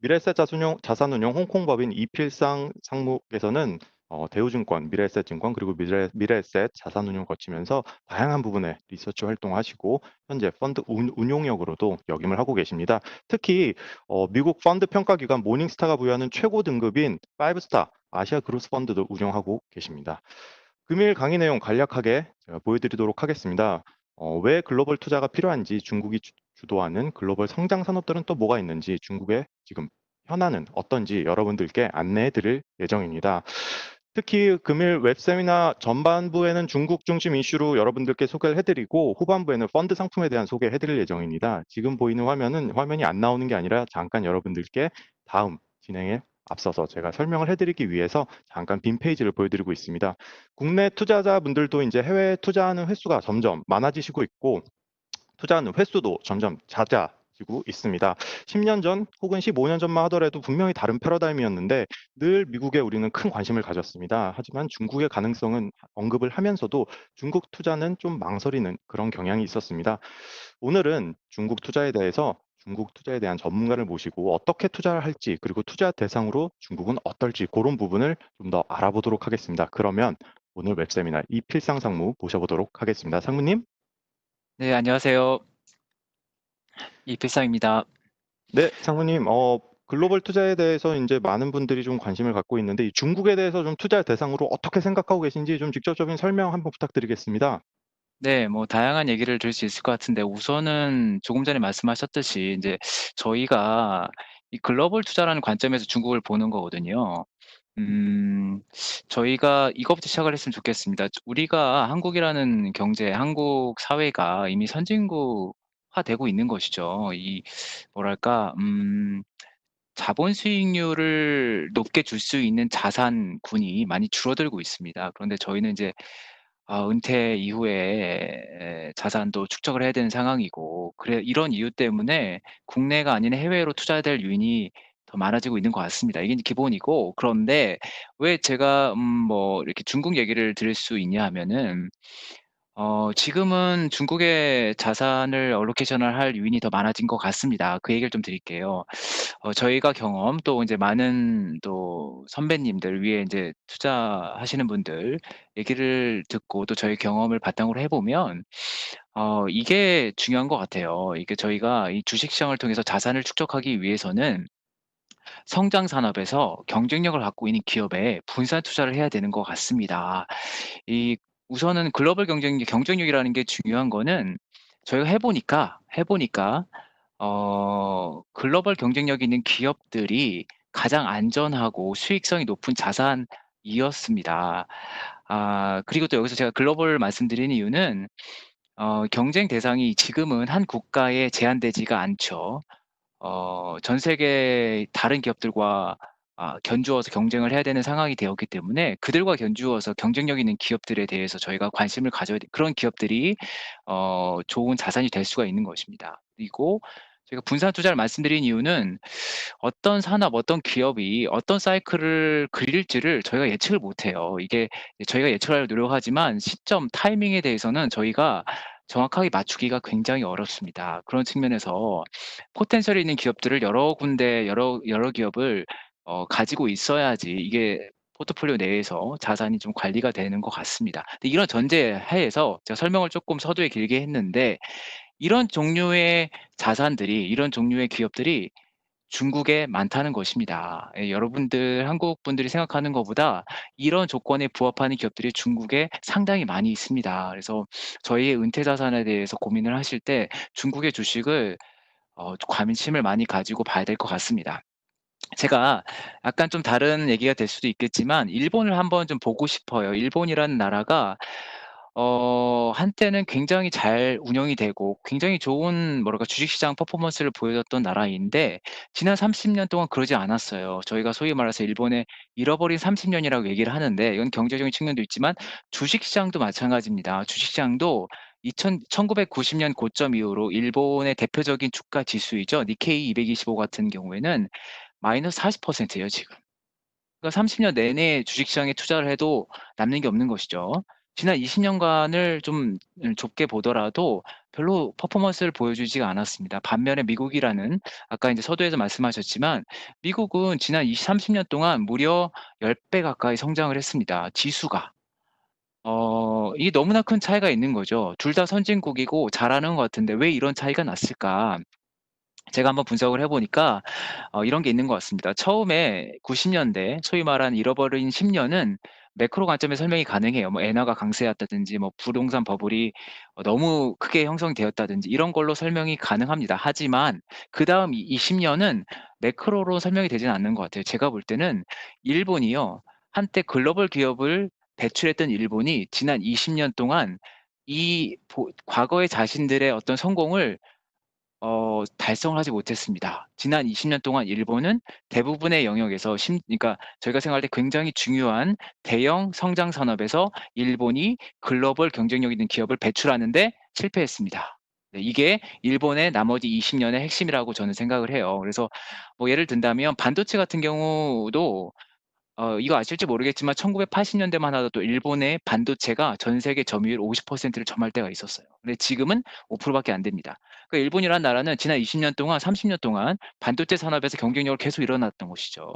미래에셋 자산운용 홍콩법인 이필상 상무께서는 대우증권, 미래에셋증권 그리고 미래에셋 자산운용 거치면서 다양한 부분의 리서치 활동하시고 현재 펀드 운용역으로도 역임을 하고 계십니다. 특히 미국 펀드 평가기관 모닝스타가 부여하는 최고 등급인 5스타 아시아 그로스 펀드도 운영하고 계십니다. 금일 강의 내용 간략하게 제가 보여드리도록 하겠습니다. 왜 글로벌 투자가 필요한지, 중국이 주도하는 글로벌 성장 산업들은 또 뭐가 있는지, 중국의 지금 현안은 어떤지 여러분들께 안내해 드릴 예정입니다. 특히 금일 웹세미나 전반부에는 중국 중심 이슈로 여러분들께 소개를 해드리고 후반부에는 펀드 상품에 대한 소개해 드릴 예정입니다. 지금 보이는 화면은 화면이 안 나오는 게 아니라 잠깐 여러분들께 다음 진행에 앞서서 제가 설명을 해드리기 위해서 잠깐 빈 페이지를 보여드리고 있습니다. 국내 투자자분들도 이제 해외 투자하는 횟수가 점점 많아지시고 있고 투자하는 횟수도 점점 잦아지고 있습니다. 10년 전 혹은 15년 전만 하더라도 분명히 다른 패러다임이었는데 늘 미국에 우리는 큰 관심을 가졌습니다. 하지만 중국의 가능성은 언급을 하면서도 중국 투자는 좀 망설이는 그런 경향이 있었습니다. 오늘은 중국 투자에 대한 전문가를 모시고 어떻게 투자를 할지 그리고 투자 대상으로 중국은 어떨지 그런 부분을 좀 더 알아보도록 하겠습니다. 그러면 오늘 웹세미나 이필상 상무 모셔보도록 하겠습니다. 상무님? 네, 안녕하세요. 이필상입니다. 네, 상무님, 글로벌 투자에 대해서 이제 많은 분들이 좀 관심을 갖고 있는데, 이 중국에 대해서 좀 투자 대상으로 어떻게 생각하고 계신지 좀 직접적인 설명 한번 부탁드리겠습니다. 네, 뭐 다양한 얘기를 들을 수 있을 것 같은데 우선은 조금 전에 말씀하셨듯이 이제 저희가 이 글로벌 투자라는 관점에서 중국을 보는 거거든요. 음, 저희가 이거부터 시작을 했으면 좋겠습니다. 우리가 한국이라는 경제, 한국 사회가 이미 선진국화되고 있는 것이죠. 이 뭐랄까, 자본 수익률을 높게 줄 수 있는 자산군이 많이 줄어들고 있습니다. 그런데 저희는 이제 은퇴 이후에 자산도 축적을 해야 되는 상황이고 그래 이런 이유 때문에 국내가 아닌 해외로 투자해야 될 요인이 더 많아지고 있는 것 같습니다. 이게 이제 기본이고 그런데 왜 제가 뭐 이렇게 중국 얘기를 드릴 수 있냐 하면은 지금은 중국의 자산을 알로케이션을 할 요인이 더 많아진 것 같습니다. 그 얘기를 좀 드릴게요. 저희가 경험 또 인제 많은 또 선배님들 위에 인제 투자하시는 분들 얘기를 듣고 또 저희 경험을 바탕으로 해 보면 이게 중요한 것 같아요. 이게 저희가 이 주식 시장을 통해서 자산을 축적하기 위해서는 성장 산업에서 경쟁력을 갖고 있는 기업에 분산 투자를 해야 되는 것 같습니다. 이 우선은 글로벌 경쟁력이라는 게 중요한 거는 저희가 해 보니까 글로벌 경쟁력 있는 기업들이 가장 안전하고 수익성이 높은 자산이었습니다. 그리고 또 여기서 제가 글로벌 말씀드리는 이유는 경쟁 대상이 지금은 한 국가에 제한되지가 않죠. 전 세계 다른 기업들과 견주어서 경쟁을 해야 되는 상황이 되었기 때문에 그들과 견주어서 경쟁력 있는 기업들에 대해서 저희가 관심을 가져야 돼 그런 기업들이 좋은 자산이 될 수가 있는 것입니다. 그리고 제가 분산 투자를 말씀드린 이유는 어떤 산업, 어떤 기업이 어떤 사이클을 그릴지를 저희가 예측을 못 해요. 이게 저희가 예측하려고 노력하지만 시점, 타이밍에 대해서는 저희가 정확하게 맞추기가 굉장히 어렵습니다. 그런 측면에서 포텐셜이 있는 기업들을 여러 군데 여러 기업을 가지고 있어야지 이게 포트폴리오 내에서 자산이 좀 관리가 되는 것 같습니다. 근데 이런 전제 하에서 제가 설명을 쪼끔 서두에 길게 했는데 이런 종류의 자산들이 이런 종류의 기업들이 중국에 많다는 것입니다. 예, 여러분들 한국 분들이 생각하는 것보다 이런 조건에 부합하는 기업들이 중국에 상당히 많이 있습니다. 그래서 저희의 은퇴 자산에 대해서 고민을 하실 때 중국의 주식을 관심을 많이 가지고 봐야 될 것 같습니다. 제가 약간 좀 다른 얘기가 될 수도 있겠지만 일본을 한번 좀 보고 싶어요. 일본이라는 나라가 한때는 굉장히 잘 운영이 되고 굉장히 좋은 뭐랄까 주식시장 퍼포먼스를 보여줬던 나라인데 지난 30년 동안 그러지 않았어요. 저희가 소위 말해서 일본의 잃어버린 30 년이라고 얘기를 하는데 이건 경제적인 측면도 있지만 주식시장도 마찬가지입니다. 주식시장도 1990년 고점 이후로 일본의 대표적인 주가 지수이죠. 니케이 225 같은 경우에는 마이너스 40% 예요 지금. 그러니까 30년 내내 주식시장에 투자를 해도 남는 게 없는 것이죠. 지난 20 년간을 좀 좁게 보더라도 별로 퍼포먼스를 보여주지가 않았습니다. 반면에 미국이라는 아까 인제 서두에서 말씀하셨지만 미국은 지난 20-30년 동안 무려 10배 가까이 성장을 했습니다, 지수가. 이게 너무나 큰 차이가 있는 거죠. 둘 다 선진국이고 잘하는 것 같은데 왜 이런 차이가 났을까? 제가 한번 분석을 해 보니까 이런 게 있는 것 같습니다. 처음에 90 년대 소위 말하는 잃어버린 10 년은 매크로 관점에서 설명이 가능해요. 뭐 엔화가 강세였다든지 뭐 부동산 버블이 너무 크게 형성되었다든지 이런 걸로 설명이 가능합니다. 하지만 그다음 이 20 년은 매크로로 설명이 되지는 않는 것 같아요. 제가 볼 때는 일본이요. 한때 글로벌 기업을 배출했던 일본이 지난 20년 동안 이 과거의 자신들의 어떤 성공을 달성을 하지 못했습니다. 지난 20년 동안 일본은 대부분의 영역에서 그러니까 저희가 생각할 때 굉장히 중요한 대형 성장 산업에서 일본이 글로벌 경쟁력 있는 기업을 배출하는 데 실패했습니다. 네, 이게 일본의 나머지 20 년의 핵심이라고 저는 생각을 해요. 그래서 뭐 예를 든다면 반도체 같은 경우도 이거 아실지 모르겠지만 1980 년대만 하더라도 일본의 반도체가 전 세계 점유율 50%를 점할 때가 있었어요. 근데 지금은 5% 밖에 안 됩니다. 그러니까 일본이라는 나라는 지난 20년 동안 30년 동안 반도체 산업에서 경쟁력을 계속 일어났던 것이죠.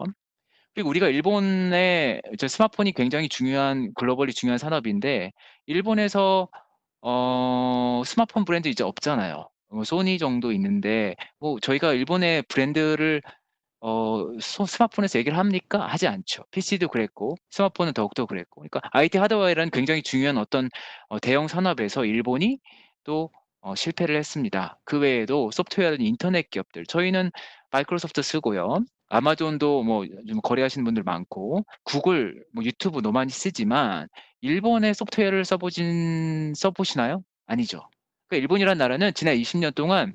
그리고 우리가 일본의 스마트폰이 굉장히 중요한 글로벌리 중요한 산업인데 일본에서 스마트폰 브랜드 이제 없잖아요. 소니 정도 있는데 뭐 저희가 일본의 브랜드를 스마트폰에서 얘기를 합니까? 하지 않죠. PC도 그랬고 스마트폰은 더욱더 그랬고. 그러니까 IT 하드웨어라는 굉장히 중요한 어떤 대형 산업에서 일본이 또 실패를 했습니다. 그 외에도 소프트웨어든 인터넷 기업들 저희는 마이크로소프트 쓰고요. 아마존도 뭐 좀 거래하시는 분들 많고 구글 뭐 유튜브 너무 많이 쓰지만 일본의 소프트웨어를 써 보시나요? 아니죠. 그러니까 일본이라는 나라는 지난 20년 동안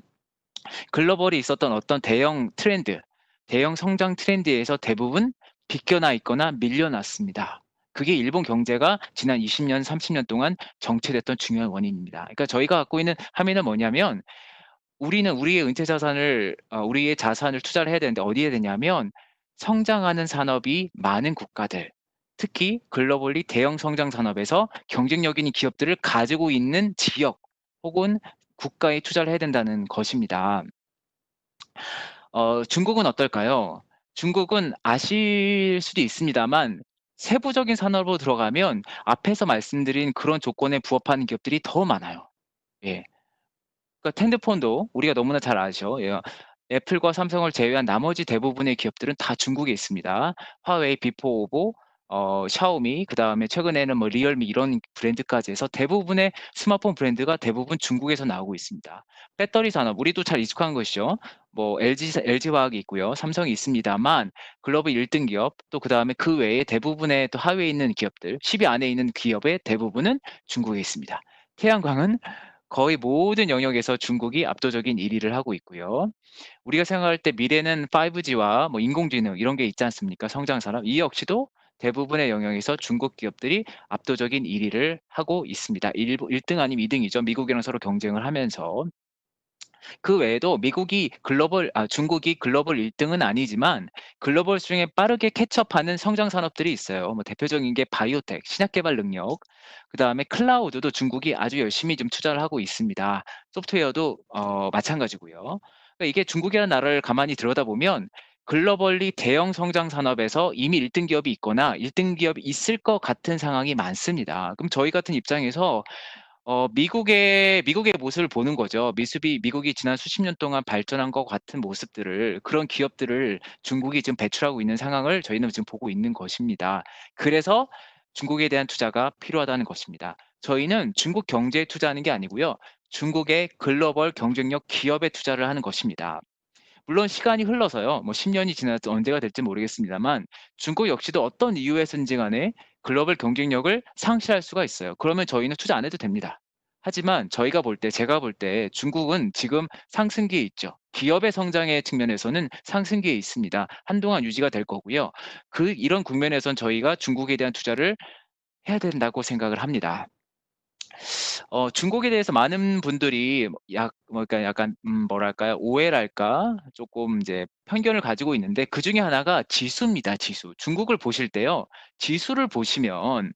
글로벌이 있었던 어떤 대형 트렌드, 대형 성장 트렌드에서 대부분 비껴나 있거나 밀려났습니다. 그게 일본 경제가 지난 20 년, 30년 동안 정체됐던 중요한 원인입니다. 그러니까 저희가 갖고 있는 함의는 뭐냐면 우리는 우리의 은퇴 자산을 우리의 자산을 투자를 해야 되는데 어디에 되냐면 성장하는 산업이 많은 국가들, 특히 글로벌리 대형 성장 산업에서 경쟁력 있는 기업들을 가지고 있는 지역 혹은 국가에 투자를 해야 된다는 것입니다. 중국은 어떨까요? 중국은 아실 수도 있습니다만 세부적인 산업으로 들어가면 앞에서 말씀드린 그런 조건에 부합하는 기업들이 더 많아요. 예. 그러니까 핸드폰도 우리가 너무나 잘 아죠. 예. 애플과 삼성을 제외한 나머지 대부분의 기업들은 다 중국에 있습니다. 화웨이, 비포, 오보, 샤오미 그다음에 최근에는 뭐 리얼미 이런 브랜드까지 해서 대부분의 스마트폰 브랜드가 대부분 중국에서 나오고 있습니다. 배터리 산업 우리도 잘 익숙한 것이죠. 뭐 LG화학이 있고요. 삼성이 있습니다만 글로벌 1등 기업 또 그다음에 그 외에 대부분의 또 하위에 있는 기업들 10위 안에 있는 기업의 대부분은 중국에 있습니다. 태양광은 거의 모든 영역에서 중국이 압도적인 1 위를 하고 있고요. 우리가 생각할 때 미래는 5G와 뭐 인공지능 이런 게 있지 않습니까? 성장 산업. 이 역시도 대부분의 영역에서 중국 기업들이 압도적인 1 위를 하고 있습니다. 1등 아니면 2 등이죠. 미국이랑 서로 경쟁을 하면서. 그 외에도 중국이 글로벌 1 등은 아니지만 글로벌 수준에 빠르게 캐치업하는 성장 산업들이 있어요. 뭐 대표적인 게 바이오텍, 신약 개발 능력, 그다음에 클라우드도 중국이 아주 열심히 좀 투자를 하고 있습니다. 소프트웨어도 마찬가지고요. 그러니까 이게 중국이라는 나라를 가만히 들여다보면 글로벌리 대형 성장 산업에서 이미 1등 기업이 있거나 1등 기업이 있을 것 같은 상황이 많습니다. 그럼 저희 같은 입장에서 미국의 모습을 보는 거죠. 미국이 지난 수십 년 동안 발전한 것 같은 모습들을 그런 기업들을 중국이 지금 배출하고 있는 상황을 저희는 지금 보고 있는 것입니다. 그래서 중국에 대한 투자가 필요하다는 것입니다. 저희는 중국 경제에 투자하는 게 아니고요. 중국의 글로벌 경쟁력 기업에 투자를 하는 것입니다. 물론 시간이 흘러서요. 뭐 10 년이 지나서 언제가 될지 모르겠습니다만 중국 역시도 어떤 이유에서인지 간에 글로벌 경쟁력을 상실할 수가 있어요. 그러면 저희는 투자 안 해도 됩니다. 하지만 제가 볼 때 중국은 지금 상승기에 있죠. 기업의 성장의 측면에서는 상승기에 있습니다. 한동안 유지가 될 거고요. 이런 국면에선 저희가 중국에 대한 투자를 해야 된다고 생각을 합니다. 중국에 대해서 많은 분들이 그러니까 약간 뭐랄까요? 오해랄까? 쪼끔 이제 편견을 가지고 있는데 그중에 하나가 지수입니다, 지수. 중국을 보실 때요. 지수를 보시면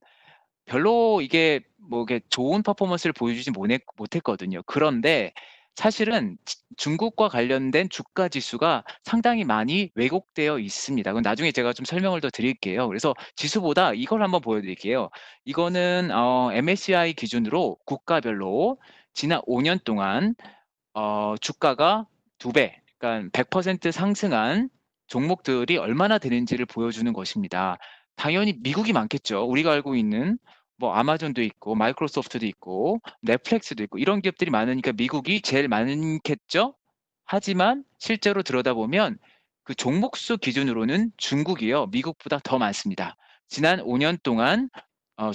별로 이게 뭐 이게 좋은 퍼포먼스를 보여주지 못했거든요. 그런데 사실은 중국과 관련된 주가 지수가 상당히 많이 왜곡되어 있습니다. 그건 나중에 제가 좀 설명을 더 드릴게요. 그래서 지수보다 이걸 한번 보여드릴게요. 이거는 MSCI 기준으로 국가별로 지난 5년 동안 주가가 2배, 그러니까 100% 상승한 종목들이 얼마나 되는지를 보여주는 것입니다. 당연히 미국이 많겠죠. 우리가 알고 있는 뭐 아마존도 있고 마이크로소프트도 있고 넷플릭스도 있고 이런 기업들이 많으니까 미국이 제일 많겠죠. 하지만 실제로 들여다보면 그 종목수 기준으로는 중국이요, 미국보다 더 많습니다. 지난 5년 동안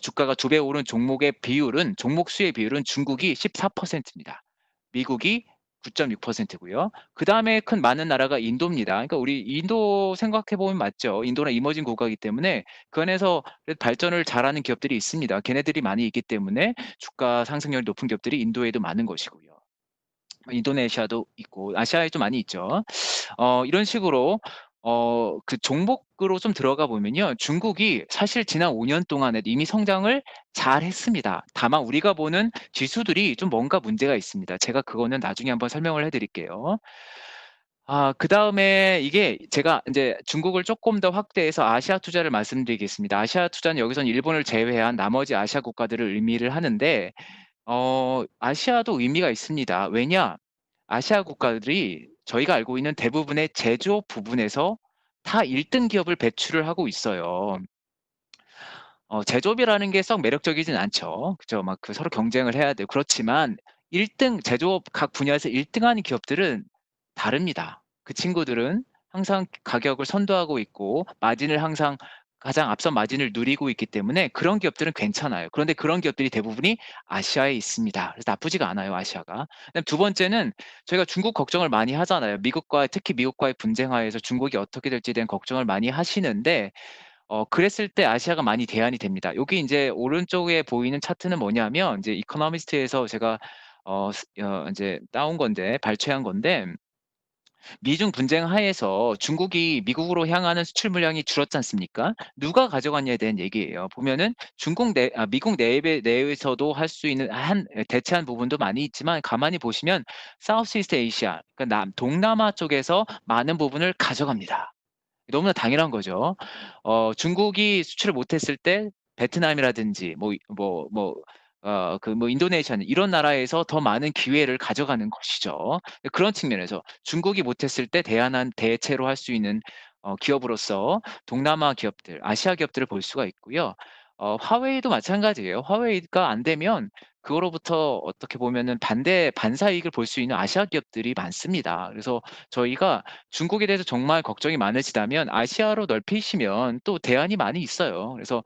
주가가 2배 오른 종목의 비율은, 종목 수의 비율은 중국이 14%입니다. 미국이 9.6%고요. 그다음에 큰 많은 나라가 인도입니다. 그러니까 우리 인도 생각해 보면 맞죠. 인도는 이머징 국가이기 때문에 그 안에서 발전을 잘하는 기업들이 있습니다. 걔네들이 많이 있기 때문에 주가 상승률이 높은 기업들이 인도에도 많은 것이고요. 인도네시아도 있고 아시아에 좀 많이 있죠. 이런 식으로 그 종목으로 좀 들어가 보면요. 중국이 사실 지난 5년 동안에 이미 성장을 잘했습니다. 다만 우리가 보는 지수들이 좀 뭔가 문제가 있습니다. 제가 그거는 나중에 한번 설명을 해 드릴게요. 그다음에 이게 제가 인제 중국을 쪼끔 더 확대해서 아시아 투자를 말씀드리겠습니다. 아시아 투자는 여기서는 일본을 제외한 나머지 아시아 국가들을 의미를 하는데 아시아도 의미가 있습니다. 왜냐? 아시아 국가들이 저희가 알고 있는 대부분의 제조업 부분에서 다 1등 기업을 배출을 하고 있어요. 제조업이라는 게 썩 매력적이진 않죠. 그죠? 막 그 서로 경쟁을 해야 되고 그렇지만 1등 제조업 각 분야에서 1등 하는 기업들은 다릅니다. 그 친구들은 항상 가격을 선도하고 있고 마진을 항상 가장 앞선 마진을 누리고 있기 때문에 그런 기업들은 괜찮아요. 그런데 그런 기업들이 대부분이 아시아에 있습니다. 그래서 나쁘지가 않아요, 아시아가. 그다음에 두 번째는 저희가 중국 걱정을 많이 하잖아요. 특히 미국과의 분쟁하에서 중국이 어떻게 될지에 대한 걱정을 많이 하시는데 그랬을 때 아시아가 많이 대안이 됩니다. 여기 인제 오른쪽에 보이는 차트는 뭐냐면 인제 이코노미스트에서 제가 인제 따온 건데, 발췌한 건데, 미중 분쟁 하에서 중국이 미국으로 향하는 수출 물량이 줄었지 않습니까? 누가 가져갔냐에 대한 얘기예요. 보면은 미국 내에서도 할 수 있는 대체한 부분도 많이 있지만 가만히 보시면 사우스 이스트 아시아, 그러니까 동남아 쪽에서 많은 부분을 가져갑니다. 너무나 당연한 거죠. 중국이 수출을 못했을 때 베트남이라든지 인도네시아는 이런 나라에서 더 많은 기회를 가져가는 것이죠. 그런 측면에서 중국이 못했을 때 대안한 대체로 할 수 있는 기업으로서 동남아 기업들, 아시아 기업들을 볼 수가 있고요. 화웨이도 마찬가지예요. 화웨이가 안 되면 그거로부터 어떻게 보면은 반사 이익을 볼 수 있는 아시아 기업들이 많습니다. 그래서 저희가 중국에 대해서 정말 걱정이 많으시다면 아시아로 넓히시면 또 대안이 많이 있어요. 그래서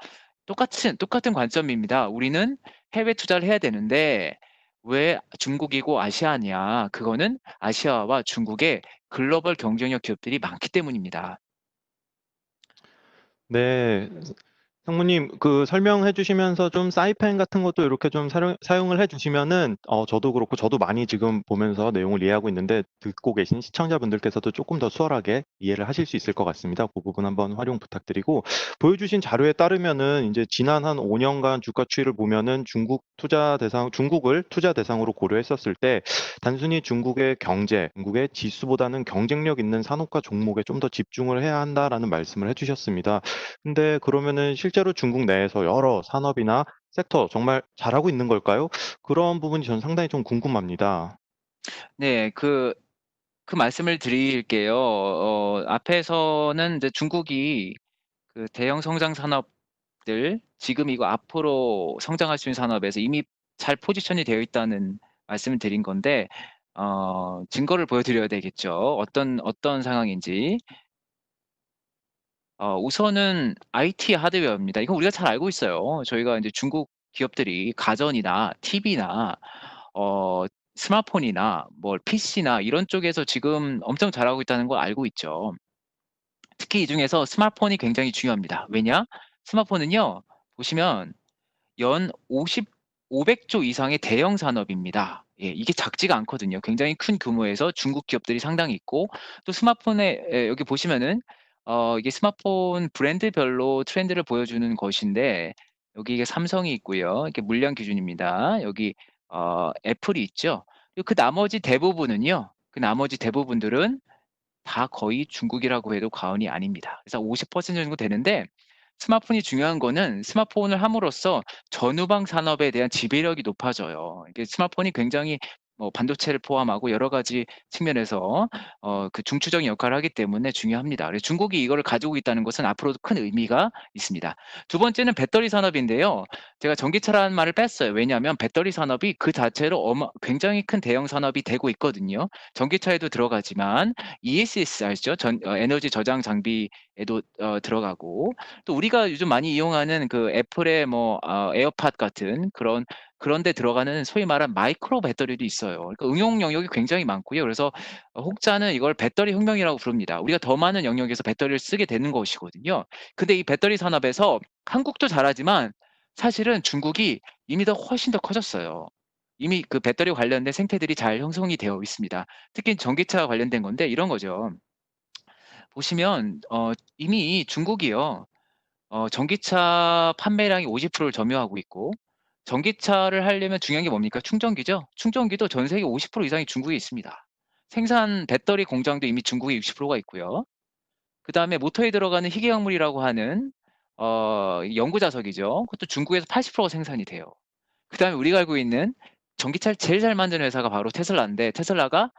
똑같은 관점입니다. 우리는 해외 투자를 해야 되는데 왜 중국이고 아시아냐? 그거는 아시아와 중국의 글로벌 경쟁력 기업들이 많기 때문입니다. 네. 상무님, 그 설명해 주시면서 좀 사이펜 같은 것도 이렇게 좀 사용을 해 주시면은, 저도 그렇고 저도 많이 지금 보면서 내용을 이해하고 있는데, 듣고 계신 시청자분들께서도 조금 더 수월하게 이해를 하실 수 있을 것 같습니다. 그 부분 한번 활용 부탁드리고, 보여주신 자료에 따르면은 이제 지난 한 5년간 주가 추이를 보면은 중국을 투자 대상으로 고려했었을 때, 단순히 중국의 경제, 중국의 지수보다는 경쟁력 있는 산업과 종목에 좀 더 집중을 해야 한다라는 말씀을 해 주셨습니다. 근데 그러면은 실제로 중국 내에서 여러 산업이나 섹터 정말 잘하고 있는 걸까요? 그런 부분이 저는 상당히 좀 궁금합니다. 네. 그 말씀을 드릴게요. 앞에서는 이제 중국이 그 대형 성장 산업들, 지금이고 앞으로 성장할 수 있는 산업에서 이미 잘 포지션이 되어 있다는 말씀을 드린 건데, 증거를 보여드려야 되겠죠. 어떤 상황인지. 우선은 IT 하드웨어입니다. 이거 우리가 잘 알고 있어요. 저희가 인제 중국 기업들이 가전이나 TV나 어 스마트폰이나 PC나 이런 쪽에서 지금 엄청 잘하고 있다는 걸 알고 있죠. 특히 이 중에서 스마트폰이 굉장히 중요합니다. 왜냐? 스마트폰은요, 보시면 연 500조 이상의 대형 산업입니다. 예, 이게 작지가 않거든요. 굉장히 큰 규모에서 중국 기업들이 상당히 있고, 또 스마트폰에 여기 보시면은 이게 스마트폰 브랜드별로 트렌드를 보여주는 것인데, 여기 이게 삼성이 있고요. 이렇게 물량 기준입니다. 여기 애플이 있죠. 그리고 그 나머지 대부분은요. 그 나머지 대부분들은 다 거의 중국이라고 해도 과언이 아닙니다. 그래서 50% 정도 되는데 스마트폰이 중요한 거는 스마트폰을 함으로써 전후방 산업에 대한 지배력이 높아져요. 이게 스마트폰이 굉장히 뭐 반도체를 포함하고 여러 가지 측면에서 그 중추적인 역할을 하기 때문에 중요합니다. 그래서 중국이 이거를 가지고 있다는 것은 앞으로도 큰 의미가 있습니다. 두 번째는 배터리 산업인데요. 제가 전기차라는 말을 뺐어요. 왜냐하면 배터리 산업이 그 자체로 굉장히 큰 대형 산업이 되고 있거든요. 전기차에도 들어가지만 ESS 아시죠? 에너지 저장 장비에도 들어가고 또 우리가 요즘 많이 이용하는 그 애플의 뭐 에어팟 같은 그런 데 들어가는 소위 말한 마이크로 배터리도 있어요. 그러니까 응용 영역이 굉장히 많고요. 그래서 혹자는 이걸 배터리 혁명이라고 부릅니다. 우리가 더 많은 영역에서 배터리를 쓰게 되는 것이거든요. 근데 이 배터리 산업에서 한국도 잘하지만 사실은 중국이 이미 훨씬 더 커졌어요. 이미 그 배터리 관련된 생태들이 잘 형성이 되어 있습니다. 특히 전기차 관련된 건데 이런 거죠. 보시면 이미 중국이요. 전기차 판매량이 50%를 점유하고 있고 전기차를 하려면 중요한 게 뭡니까? 충전기죠. 충전기도 전 세계 50% 이상이 중국에 있습니다. 생산 배터리 공장도 이미 중국에 60%가 있고요. 그다음에 모터에 들어가는 희귀약물이라고 하는 연구 자석이죠. 그것도 중국에서 80%가 생산이 돼요. 그다음에 우리가 알고 있는 전기차를 제일 잘 만드는 회사가 바로 테슬라인데 테슬라가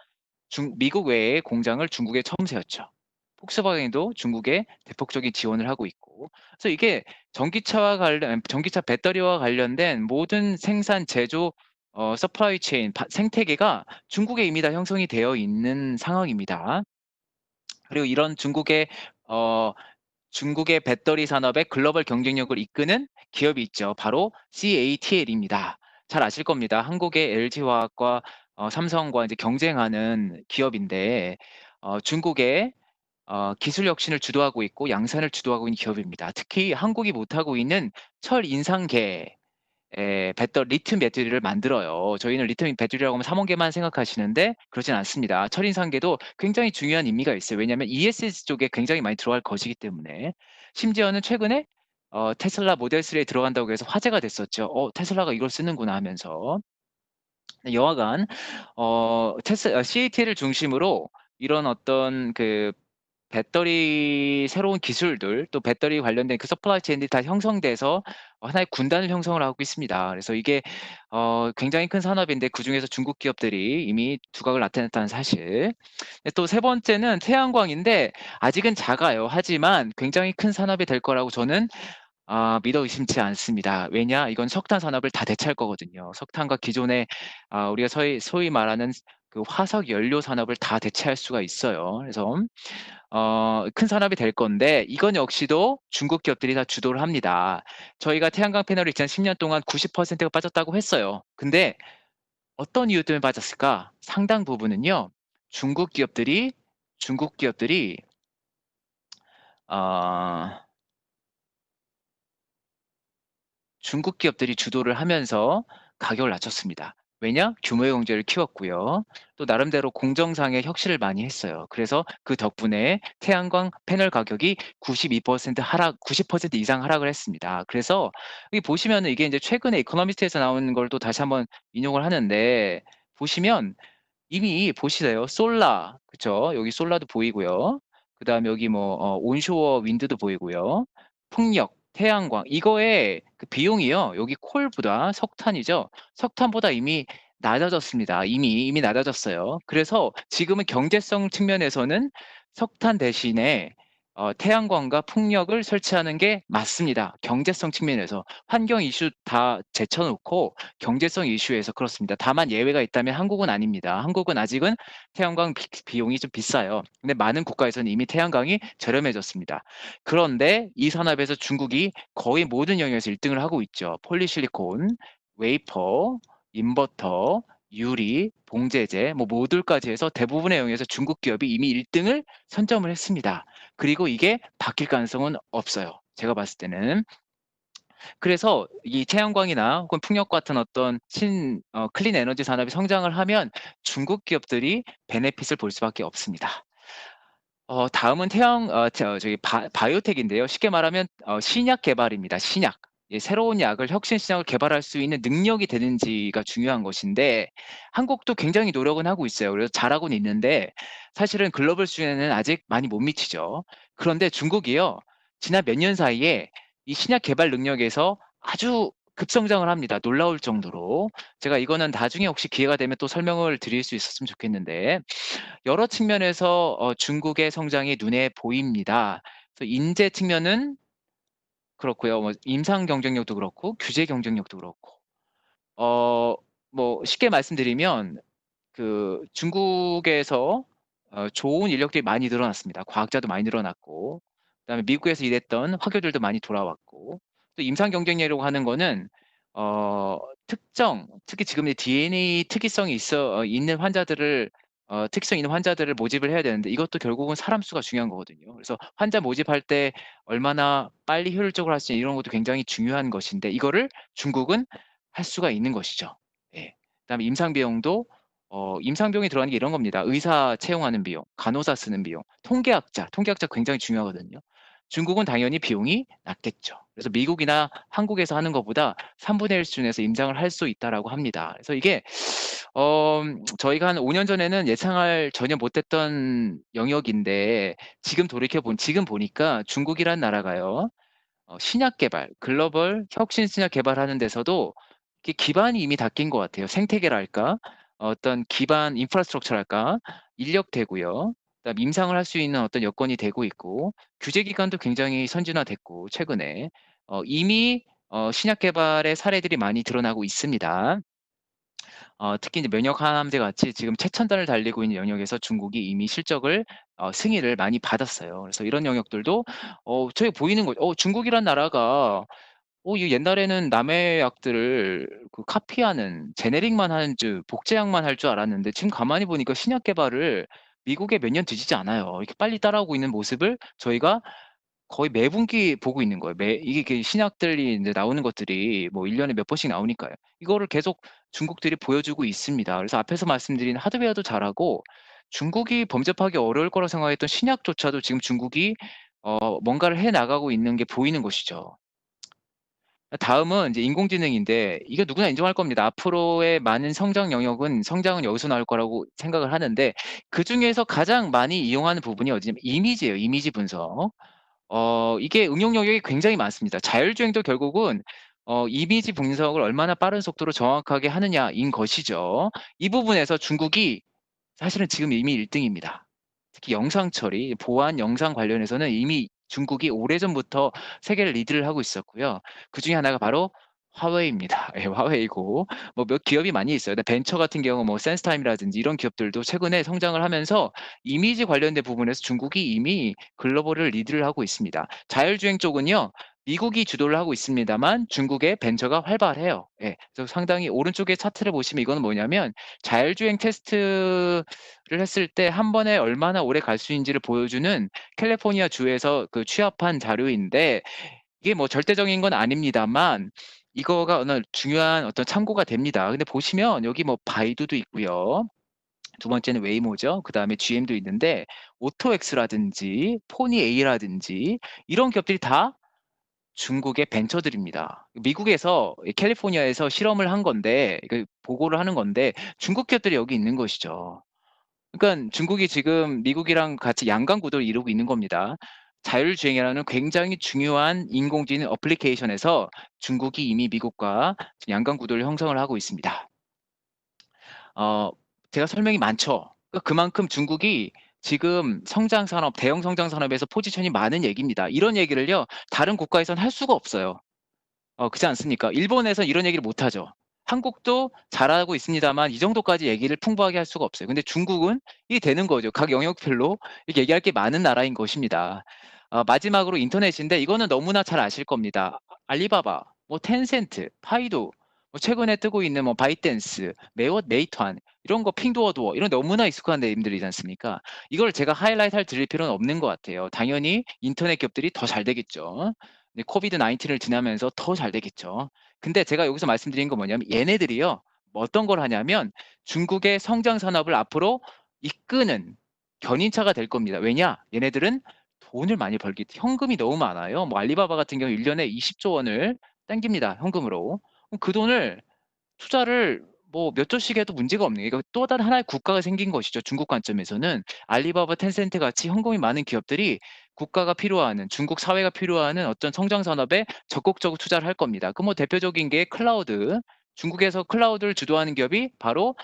미국 외에 공장을 중국에 처음 세웠죠. 폭스바겐도 중국에 대폭적인 지원을 하고 있고. 그래서 이게 전기차 배터리와 관련된 모든 생산 제조 서플라이 체인 생태계가 중국에 이미 다 형성이 되어 있는 상황입니다. 그리고 이런 어 중국의 배터리 산업의 글로벌 경쟁력을 이끄는 기업이 있죠. 바로 CATL입니다. 잘 아실 겁니다. 한국의 LG화학과 삼성과 이제 경쟁하는 기업인데 중국의 기술 혁신을 주도하고 있고 양산을 주도하고 있는 기업입니다. 특히 한국이 못하고 있는 철인상계 리튬 배터리를 만들어요. 저희는 리튬 배터리라고 하면 삼원계만 생각하시는데 그러진 않습니다. 철인상계도 굉장히 중요한 의미가 있어요. 왜냐하면 ESS 쪽에 굉장히 많이 들어갈 것이기 때문에. 심지어는 최근에 테슬라 모델 3에 들어간다고 해서 화제가 됐었죠. 테슬라가 이걸 쓰는구나 하면서. 여하간 CATL을 중심으로 이런 어떤 그 배터리 새로운 기술들 또 배터리 관련된 그 서플라이 체인들이 다 형성돼서 하나의 군단을 형성을 하고 있습니다. 그래서 이게 굉장히 큰 산업인데 그중에서 중국 기업들이 이미 두각을 나타냈다는 사실. 또 세 번째는 태양광인데 아직은 작아요. 하지만 굉장히 큰 산업이 될 거라고 저는 믿어 의심치 않습니다. 왜냐? 이건 석탄 산업을 다 대체할 거거든요. 석탄과 기존의 우리가 소위 말하는 그 화석 연료 산업을 다 대체할 수가 있어요. 그래서 큰 산업이 될 건데 이건 역시도 중국 기업들이 다 주도를 합니다. 저희가 태양광 패널이 지난 10년 동안 90%가 빠졌다고 했어요. 근데 어떤 이유 때문에 빠졌을까? 상당 부분은요. 중국 기업들이 어 중국 기업들이 주도를 하면서 가격을 낮췄습니다. 왜냐? 규모의 경제를 키웠고요. 또 나름대로 공정상의 혁신을 많이 했어요. 그래서 그 덕분에 태양광 패널 가격이 92% 하락, 90% 이상 하락을 했습니다. 그래서 여기 보시면은 이게 이제 최근에 이코노미스트에서 나오는 걸 또 다시 한번 인용을 하는데 보시면 이미 보시세요. 솔라, 그쵸? 여기 솔라도 보이고요. 그다음에 여기 뭐 온쇼어 윈드도 보이고요. 풍력, 태양광 이거의 그 비용이요. 여기 콜보다 석탄이죠. 석탄보다 이미 낮아졌습니다. 이미 낮아졌어요. 그래서 지금은 경제성 측면에서는 석탄 대신에 태양광과 풍력을 설치하는 게 맞습니다. 경제성 측면에서. 환경 이슈 다 제쳐 놓고 경제성 이슈에서 그렇습니다. 다만 예외가 있다면 한국은 아닙니다. 한국은 아직은 태양광 비용이 좀 비싸요. 근데 많은 국가에서는 이미 태양광이 저렴해졌습니다. 그런데 이 산업에서 중국이 거의 모든 영역에서 1등을 하고 있죠. 폴리실리콘, 웨이퍼, 인버터, 유리, 봉제제, 뭐 모듈까지 해서 대부분의 영역에서 중국 기업이 이미 1등을 선점을 했습니다. 그리고 이게 바뀔 가능성은 없어요. 제가 봤을 때는. 그래서 이 태양광이나 혹은 풍력 같은 어떤 클린 에너지 산업이 성장을 하면 중국 기업들이 베네핏을 볼 수밖에 없습니다. 다음은 저기 바이오텍인데요. 쉽게 말하면 신약 개발입니다. 신약. 새로운 약을 혁신 신약을 개발할 수 있는 능력이 되는지가 중요한 것인데 한국도 굉장히 노력은 하고 있어요. 그래서 잘하고는 있는데 사실은 글로벌 수준에는 아직 많이 못 미치죠. 그런데 중국이요. 지난 몇 년 사이에 이 신약 개발 능력에서 아주 급성장을 합니다. 놀라울 정도로. 제가 이거는 나중에 혹시 기회가 되면 또 설명을 드릴 수 있었으면 좋겠는데 여러 측면에서 중국의 성장이 눈에 보입니다. 그래서 인재 측면은 그렇고요. 뭐 임상 경쟁력도 그렇고 규제 경쟁력도 그렇고. 어 뭐 쉽게 말씀드리면 그 중국에서 좋은 인력들이 많이 늘어났습니다. 과학자도 많이 늘어났고 그다음에 미국에서 일했던 화교들도 많이 돌아왔고 또 임상 경쟁력이라고 하는 거는 어 특정 특히 지금 이 DNA 특이성이 있는 환자들을 특이성 있는 환자들을 모집을 해야 되는데 이것도 결국은 사람 수가 중요한 거거든요. 그래서 환자 모집할 때 얼마나 빨리 효율적으로 할 수 있는 이런 것도 굉장히 중요한 것인데 이거를 중국은 할 수가 있는 것이죠. 예. 그다음에 임상 비용도 임상 비용이 들어가는 게 이런 겁니다. 의사 채용하는 비용, 간호사 쓰는 비용, 통계학자 굉장히 중요하거든요. 중국은 당연히 비용이 낮겠죠. 그래서 미국이나 한국에서 하는 것보다 3분의 1 수준에서 임상을 할 수 있다라고 합니다. 그래서 이게 저희가 한 5년 전에는 예상을 전혀 못했던 영역인데 지금 보니까 중국이란 나라가요. 신약 개발, 글로벌 혁신 신약 개발하는 데서도 이게 기반이 이미 닦인 것 같아요. 생태계랄까, 어떤 기반 인프라스트럭처랄까, 인력 되고요. 그다음 임상을 할 수 있는 어떤 여건이 되고 있고, 규제 기관도 굉장히 선진화됐고, 최근에 이미 신약 개발의 사례들이 많이 드러나고 있습니다. 특히 이제 면역 항암제 같이 지금 최첨단을 달리고 있는 영역에서 중국이 이미 실적을 승인을 많이 받았어요. 그래서 이런 영역들도 저희가 보이는 거죠. 중국이란 나라가 이 옛날에는 남의 약들을 그 카피하는 제네릭만 하는 복제약만 할 줄 알았는데 지금 가만히 보니까 신약 개발을 미국에 몇 년 뒤지지 않아요. 이렇게 빨리 따라오고 있는 모습을 저희가 거의 매분기 보고 있는 거예요. 이게 신약들이 인제 나오는 것들이 뭐 1 년에 몇 번씩 나오니까요. 이거를 계속 중국들이 보여주고 있습니다. 그래서 앞에서 말씀드린 하드웨어도 잘하고 중국이 범접하기 어려울 거라고 생각했던 신약조차도 지금 중국이 뭔가를 해 나가고 있는 게 보이는 것이죠. 다음은 인제 인공지능인데 이게 누구나 인정할 겁니다. 앞으로의 많은 성장은 여기서 나올 거라고 생각을 하는데 그중에서 가장 많이 이용하는 부분이 어디냐면 이미지예요, 이미지 분석. 이게 응용 영역이 굉장히 많습니다. 자율주행도 결국은 이미지 분석을 얼마나 빠른 속도로 정확하게 하느냐인 것이죠. 이 부분에서 중국이 사실은 지금 이미 1 등입니다. 특히 영상 처리, 보안 영상 관련해서는 이미 중국이 오래전부터 세계를 리드를 하고 있었고요. 그중에 하나가 바로 화웨이입니다. 예, 화웨이고 뭐 몇 기업이 많이 있어요. 근데 벤처 같은 경우 뭐 센스타임이라든지 이런 기업들도 최근에 성장을 하면서 이미지 관련된 부분에서 중국이 이미 글로벌을 리드를 하고 있습니다. 자율주행 쪽은요. 미국이 주도를 하고 있습니다만 중국의 벤처가 활발해요. 예. 그래서 상당히 오른쪽에 차트를 보시면 이거는 뭐냐면 자율주행 테스트를 했을 때 한 번에 얼마나 오래 갈 수 있는지를 보여주는 캘리포니아 주에서 그 취합한 자료인데 이게 뭐 절대적인 건 아닙니다만 이거가 어느 중요한 어떤 참고가 됩니다. 근데 보시면 여기 뭐 바이두도 있고요. 두 번째는 웨이모죠. 그다음에 GM도 있는데 오토엑스라든지 포니에이라든지 이런 기업들이 다 중국의 벤처들입니다. 미국에서 캘리포니아에서 실험을 한 건데 그 보고를 하는 건데 중국 기업들이 여기 있는 것이죠. 그러니까 중국이 지금 미국이랑 같이 양강 구도를 이루고 있는 겁니다. 자율주행이라는 굉장히 중요한 인공지능 어플리케이션에서 중국이 이미 미국과 지금 양강 구도를 형성을 하고 있습니다. 어 제가 설명이 많죠. 그만큼 중국이 지금 성장 산업, 대형 성장 산업에서 포지션이 많은 얘기입니다. 이런 얘기를요 다른 국가에서는 할 수가 없어요. 그렇지 않습니까? 일본에선 이런 얘기를 못 하죠. 한국도 잘하고 있습니다만 이 정도까지 얘기를 풍부하게 할 수가 없어요. 근데 중국은 이게 되는 거죠. 각 영역별로 이렇게 얘기할 게 많은 나라인 것입니다. 마지막으로 인터넷인데 이거는 너무나 잘 아실 겁니다. 알리바바, 뭐 텐센트, 파이도, 뭐 최근에 뜨고 있는 뭐 바이트댄스, 메이투안 이런 거 핑두어두어 이런 너무나 익숙한 네임들이지 않습니까? 이걸 제가 하이라이트할 드릴 필요는 없는 것 같아요. 당연히 인터넷 기업들이 더 잘 되겠죠. 이제 코비드 19을 지나면서 더 잘 되겠죠. 근데 제가 여기서 말씀드린 건 뭐냐면 얘네들이요. 뭐 어떤 걸 하냐면 중국의 성장 산업을 앞으로 이끄는 견인차가 될 겁니다. 왜냐? 얘네들은 돈을 많이 벌기 현금이 너무 많아요. 뭐 알리바바 같은 경우 1 년에 20조 원을 땡깁니다, 현금으로. 그럼 그 돈을 투자를 뭐 몇 조씩 해도 문제가 없는 게, 이거 또 다른 하나의 국가가 생긴 것이죠. 중국 관점에서는 알리바바, 텐센트 같이 현금이 많은 기업들이 국가가 필요하는, 중국 사회가 필요하는 어떤 성장 산업에 적극적으로 투자를 할 겁니다. 그 뭐 대표적인 게 클라우드, 중국에서 클라우드를 주도하는 기업이 바로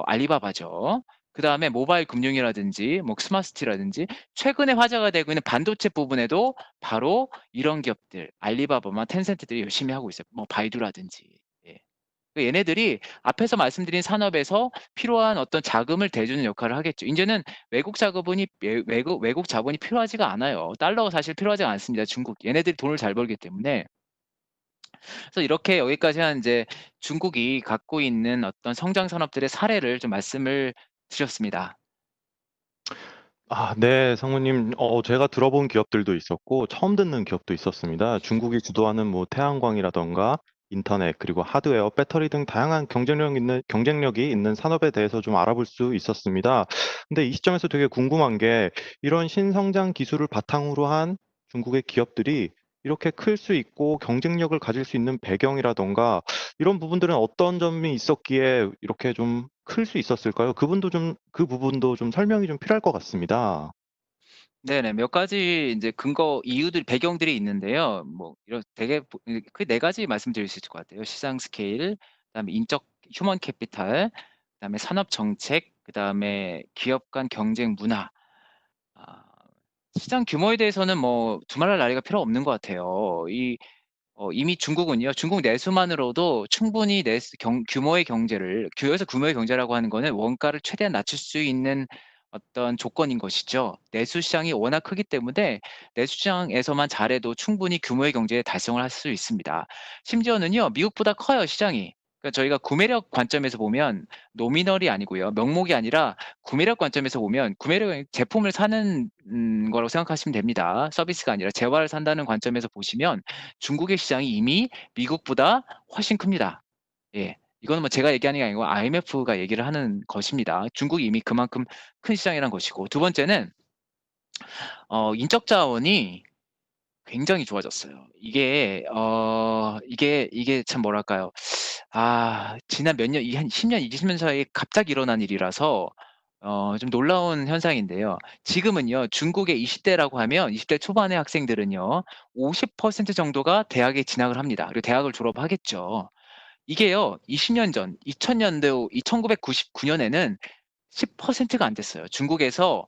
알리바바죠. 그다음에 모바일 금융이라든지 뭐 스마트시티라든지, 최근에 화제가 되고 있는 반도체 부분에도 바로 이런 기업들, 알리바바나 텐센트들이 열심히 하고 있어요. 뭐 바이두라든지. 예. 얘네들이 앞에서 말씀드린 산업에서 필요한 어떤 자금을 대주는 역할을 하겠죠. 인제는 외국 자본이 필요하지가 않아요. 달러가 사실 필요하지가 않습니다, 중국. 얘네들이 돈을 잘 벌기 때문에. 그래서 이렇게 여기까지 한 인제 중국이 갖고 있는 어떤 성장 산업들의 사례를 좀 말씀을 드렸습니다. 아 네. 상무님 제가 들어본 기업들도 있었고 처음 듣는 기업도 있었습니다. 중국이 주도하는 뭐 태양광이라든가 인터넷 그리고 하드웨어, 배터리 등 다양한 경쟁력이 있는 산업에 대해서 좀 알아볼 수 있었습니다. 근데 이 시점에서 되게 궁금한 게 이런 신성장 기술을 바탕으로 한 중국의 기업들이 이렇게 클 수 있고 경쟁력을 가질 수 있는 배경이라든가 이런 부분들은 어떤 점이 있었기에 이렇게 좀 클 수 있었을까요? 그 부분도 좀 설명이 좀 필요할 것 같습니다. 네네. 몇 가지 인제 근거 이유들 배경들이 있는데요. 뭐 이런 되게 그 네 가지 말씀드릴 수 있을 것 같아요. 시장 스케일, 그다음에 인적 휴먼 캐피탈, 그다음에 산업 정책, 그다음에 기업 간 경쟁 문화. 아 시장 규모에 대해서는 뭐 두말할 나위가 필요 없는 것 같아요. 이미 중국은요, 중국 내수만으로도 충분히 내수 경 규모의 경제를, 여기서 규모의 경제라고 하는 거는 원가를 최대한 낮출 수 있는 어떤 조건인 것이죠. 내수 시장이 워낙 크기 때문에 내수 시장에서만 잘해도 충분히 규모의 경제에 달성을 할 수 있습니다. 심지어는요, 미국보다 커요, 시장이. 그러니까 저희가 구매력 관점에서 보면 노미널이 아니고요, 명목이 아니라 구매력 관점에서 보면, 구매력은 제품을 사는 거라고 생각하시면 됩니다. 서비스가 아니라 재화를 산다는 관점에서 보시면 중국의 시장이 이미 미국보다 훨씬 큽니다. 예. 이거는 뭐 제가 얘기하는 게 아니고 IMF가 얘기를 하는 것입니다. 중국이 이미 그만큼 큰 시장이란 것이고, 두 번째는 인적 자원이 굉장히 좋아졌어요. 이게 참 뭐랄까요. 지난 몇 년, 이 한 10년, 20년 사이에 갑자기 일어난 일이라서 좀 놀라운 현상인데요. 지금은요, 중국의 20 대라고 하면, 20대 초반의 학생들은요, 50% 정도가 대학에 진학을 합니다. 그리고 대학을 졸업하겠죠. 이게요, 20년 전, 2000년도 1999 년에는 10%가 안 됐어요. 중국에서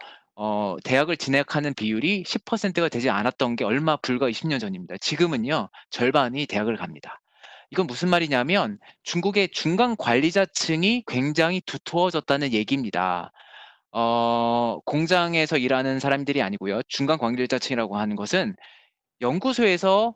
대학을 진학하는 비율이 10%가 되지 않았던 게 얼마 불과 20년 전입니다. 지금은요, 절반이 대학을 갑니다. 이건 무슨 말이냐면 중국의 중간 관리자층이 굉장히 두터워졌다는 얘기입니다. 공장에서 일하는 사람들이 아니고요. 중간 관리자층이라고 하는 것은 연구소에서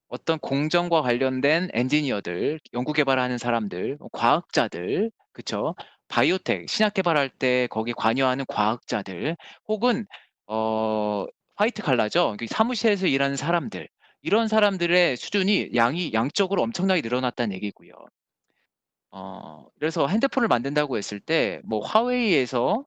어떤 공정과 관련된 엔지니어들, 연구 개발하는 사람들, 과학자들, 그쵸? 바이오텍, 신약 개발할 때 거기에 관여하는 과학자들, 혹은 어 화이트 칼라죠. 그 사무실에서 일하는 사람들, 이런 사람들의 수준이 양적으로 엄청나게 늘어났다는 얘기고요. 그래서 핸드폰을 만든다고 했을 때 뭐 화웨이에서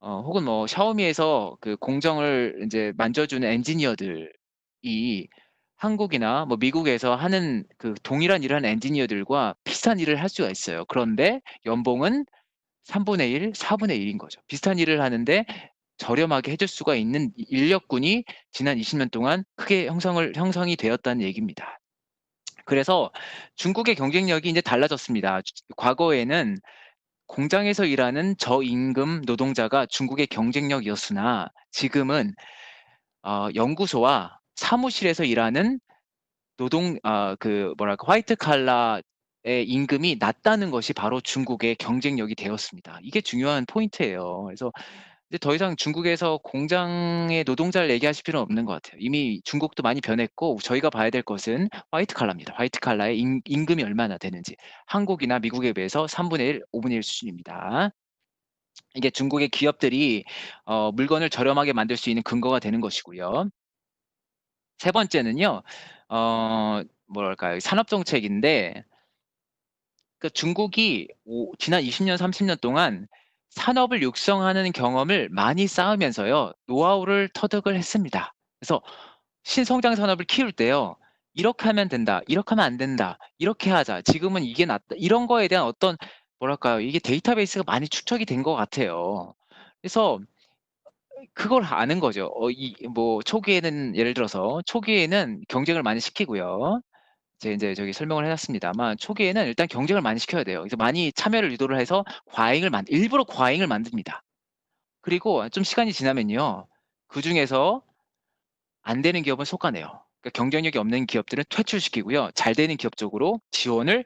혹은 뭐 샤오미에서 그 공정을 인제 만져주는 엔지니어들이 한국이나 뭐 미국에서 하는 그 동일한 일을 하는 엔지니어들과 비슷한 일을 할 수가 있어요. 그런데 연봉은 3분의 1, 4분의 1인 거죠. 비슷한 일을 하는데 저렴하게 해줄 수가 있는 인력군이 지난 20년 동안 크게 형성이 되었다는 얘기입니다. 그래서 중국의 경쟁력이 인제 달라졌습니다. 과거에는 공장에서 일하는 저임금 노동자가 중국의 경쟁력이었으나, 지금은 연구소와 사무실에서 일하는 그 뭐랄까, 화이트 칼라의 임금이 낮다는 것이 바로 중국의 경쟁력이 되었습니다. 이게 중요한 포인트예요. 그래서 이제 더 이상 중국에서 공장의 노동자를 얘기하실 필요는 없는 것 같아요. 이미 중국도 많이 변했고, 저희가 봐야 될 것은 화이트 칼라입니다. 화이트 칼라의 임금이 얼마나 되는지. 한국이나 미국에 비해서 3분의 1, 5분의 1 수준입니다. 이게 중국의 기업들이 물건을 저렴하게 만들 수 있는 근거가 되는 것이고요. 세 번째는요. 뭐랄까요. 산업 정책인데, 중국이 지난 20년, 30년 동안 산업을 육성하는 경험을 많이 쌓으면서요, 노하우를 터득을 했습니다. 그래서 신성장 산업을 키울 때요, "이렇게 하면 된다. 이렇게 하면 안 된다. 이렇게 하자. 지금은 이게 낫다." 이런 거에 대한 어떤 뭐랄까요? 이게 데이터베이스가 많이 축적이 된 것 같아요. 그래서 그걸 아는 거죠. 이 뭐 초기에는 예를 들어서 초기에는 경쟁을 많이 시키고요. 제가 인제 저기 설명을 해 놨습니다만 초기에는 일단 경쟁을 많이 시켜야 돼요. 그래서 많이 참여를 유도를 해서 일부러 과잉을 만듭니다. 그리고 좀 시간이 지나면요. 그중에서 안 되는 기업은 솎아내요. 그러니까 경쟁력이 없는 기업들은 퇴출시키고요. 잘 되는 기업 쪽으로 지원을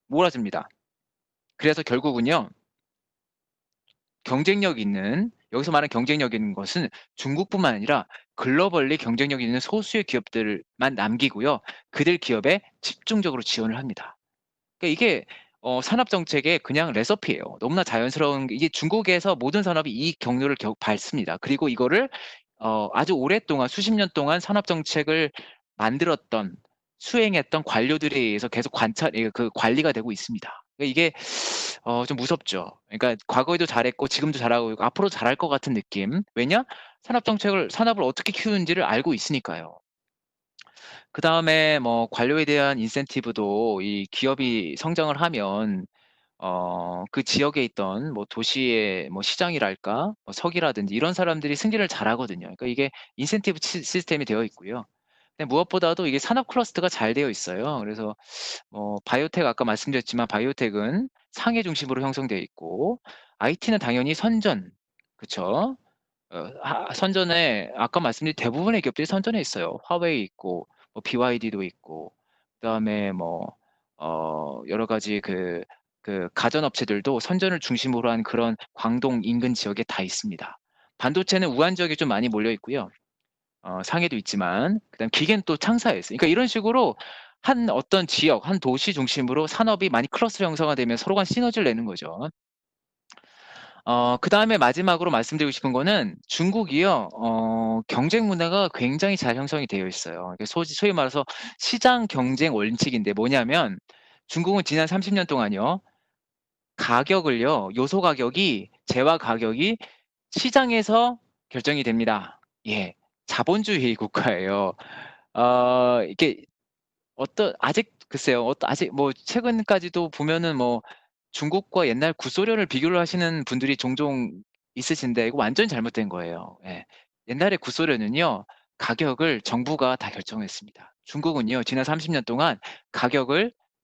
몰아줍니다. 그래서 결국은요. 경쟁력 있는 여기서 말하는 경쟁력 있는 것은 중국뿐만 아니라 글로벌리 경쟁력 있는 소수의 기업들만 남기고요. 그들 기업에 집중적으로 지원을 합니다. 그러니까 이게 산업 정책의 그냥 레시피예요. 너무나 자연스러운 게 이게 중국에서 모든 산업이 이 경로를 밟습니다. 그리고 이거를 아주 오랫동안 수십 년 동안 산업 정책을 만들었던 수행했던 관료들에 의해서 계속 그 관리가 되고 있습니다. 그러니까 이게 좀 무섭죠. 그러니까 과거에도 잘했고 지금도 잘하고 있고 앞으로도 잘할 것 같은 느낌. 왜냐? 산업을 어떻게 키우는지를 알고 있으니까요. 그다음에 뭐 관료에 대한 인센티브도 이 기업이 성장을 하면 그 지역에 있던 뭐 도시의 뭐 시장이랄까 뭐 서기라든지 이런 사람들이 승진을 잘하거든요. 그러니까 이게 인센티브 시스템이 되어 있고요. 근데 무엇보다도 이게 산업 클러스터가 잘 되어 있어요. 그래서 바이오텍 아까 말씀드렸지만 바이오텍은 상해 중심으로 형성되어 있고 IT는 당연히 선전. 그쵸? 선전에 아까 말씀드린 대부분의 기업들이 선전해 있어요. 화웨이 있고 뭐 BYD도 있고 그다음에 뭐 여러 가지 가전 업체들도 선전을 중심으로 한 그런 광동 인근 지역에 다 있습니다. 반도체는 우한 지역에 좀 많이 몰려 있고요. 상해도 있지만 그다음에 기계는 또 창사에 있어요. 그러니까 이런 식으로 한 어떤 지역, 한 도시 중심으로 산업이 많이 클러스터 형성화 되면 서로 간 시너지를 내는 거죠. 그다음에 마지막으로 말씀드리고 싶은 거는 중국이요. 경쟁 문화가 굉장히 잘 형성이 되어 있어요. 이게 소위 말해서 시장 경쟁 원칙인데 뭐냐면 중국은 지난 30년 동안요. 가격을요. 요소 가격이 재화 가격이 시장에서 결정이 됩니다. 예. 자본주의 국가예요. 이게 아직 글쎄요. 아직 뭐 최근까지도 보면은 뭐 중국과 옛날 구소련을 비교를 하시는 분들이 종종 있으신데 이거 완전히 잘못된 거예요. 예. 옛날에 구소련은요. 가격을 정부가 다 결정했습니다. 중국은요. 지난 30년 동안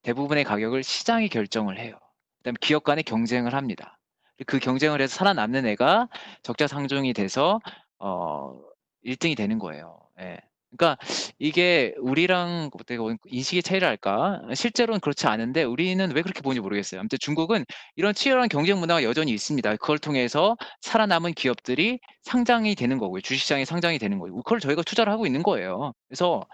대부분의 가격을 시장이 결정을 해요. 그다음에 기업 간의 경쟁을 합니다. 그 경쟁을 해서 살아남는 애가 적자상종이 돼서 어 1 등이 되는 거예요. 예. 그러니까 이게 우리랑 어떻게 보면 인식의 차이랄까? 실제로는 그렇지 않은데 우리는 왜 그렇게 보는지 모르겠어요. 아무튼 중국은 이런 치열한 경쟁 문화가 여전히 있습니다. 그걸 통해서 살아남은 기업들이 상장이 되는 거고요. 주식시장에 상장이 되는 거고 그걸 저희가 투자를 하고 있는 거예요. 그래서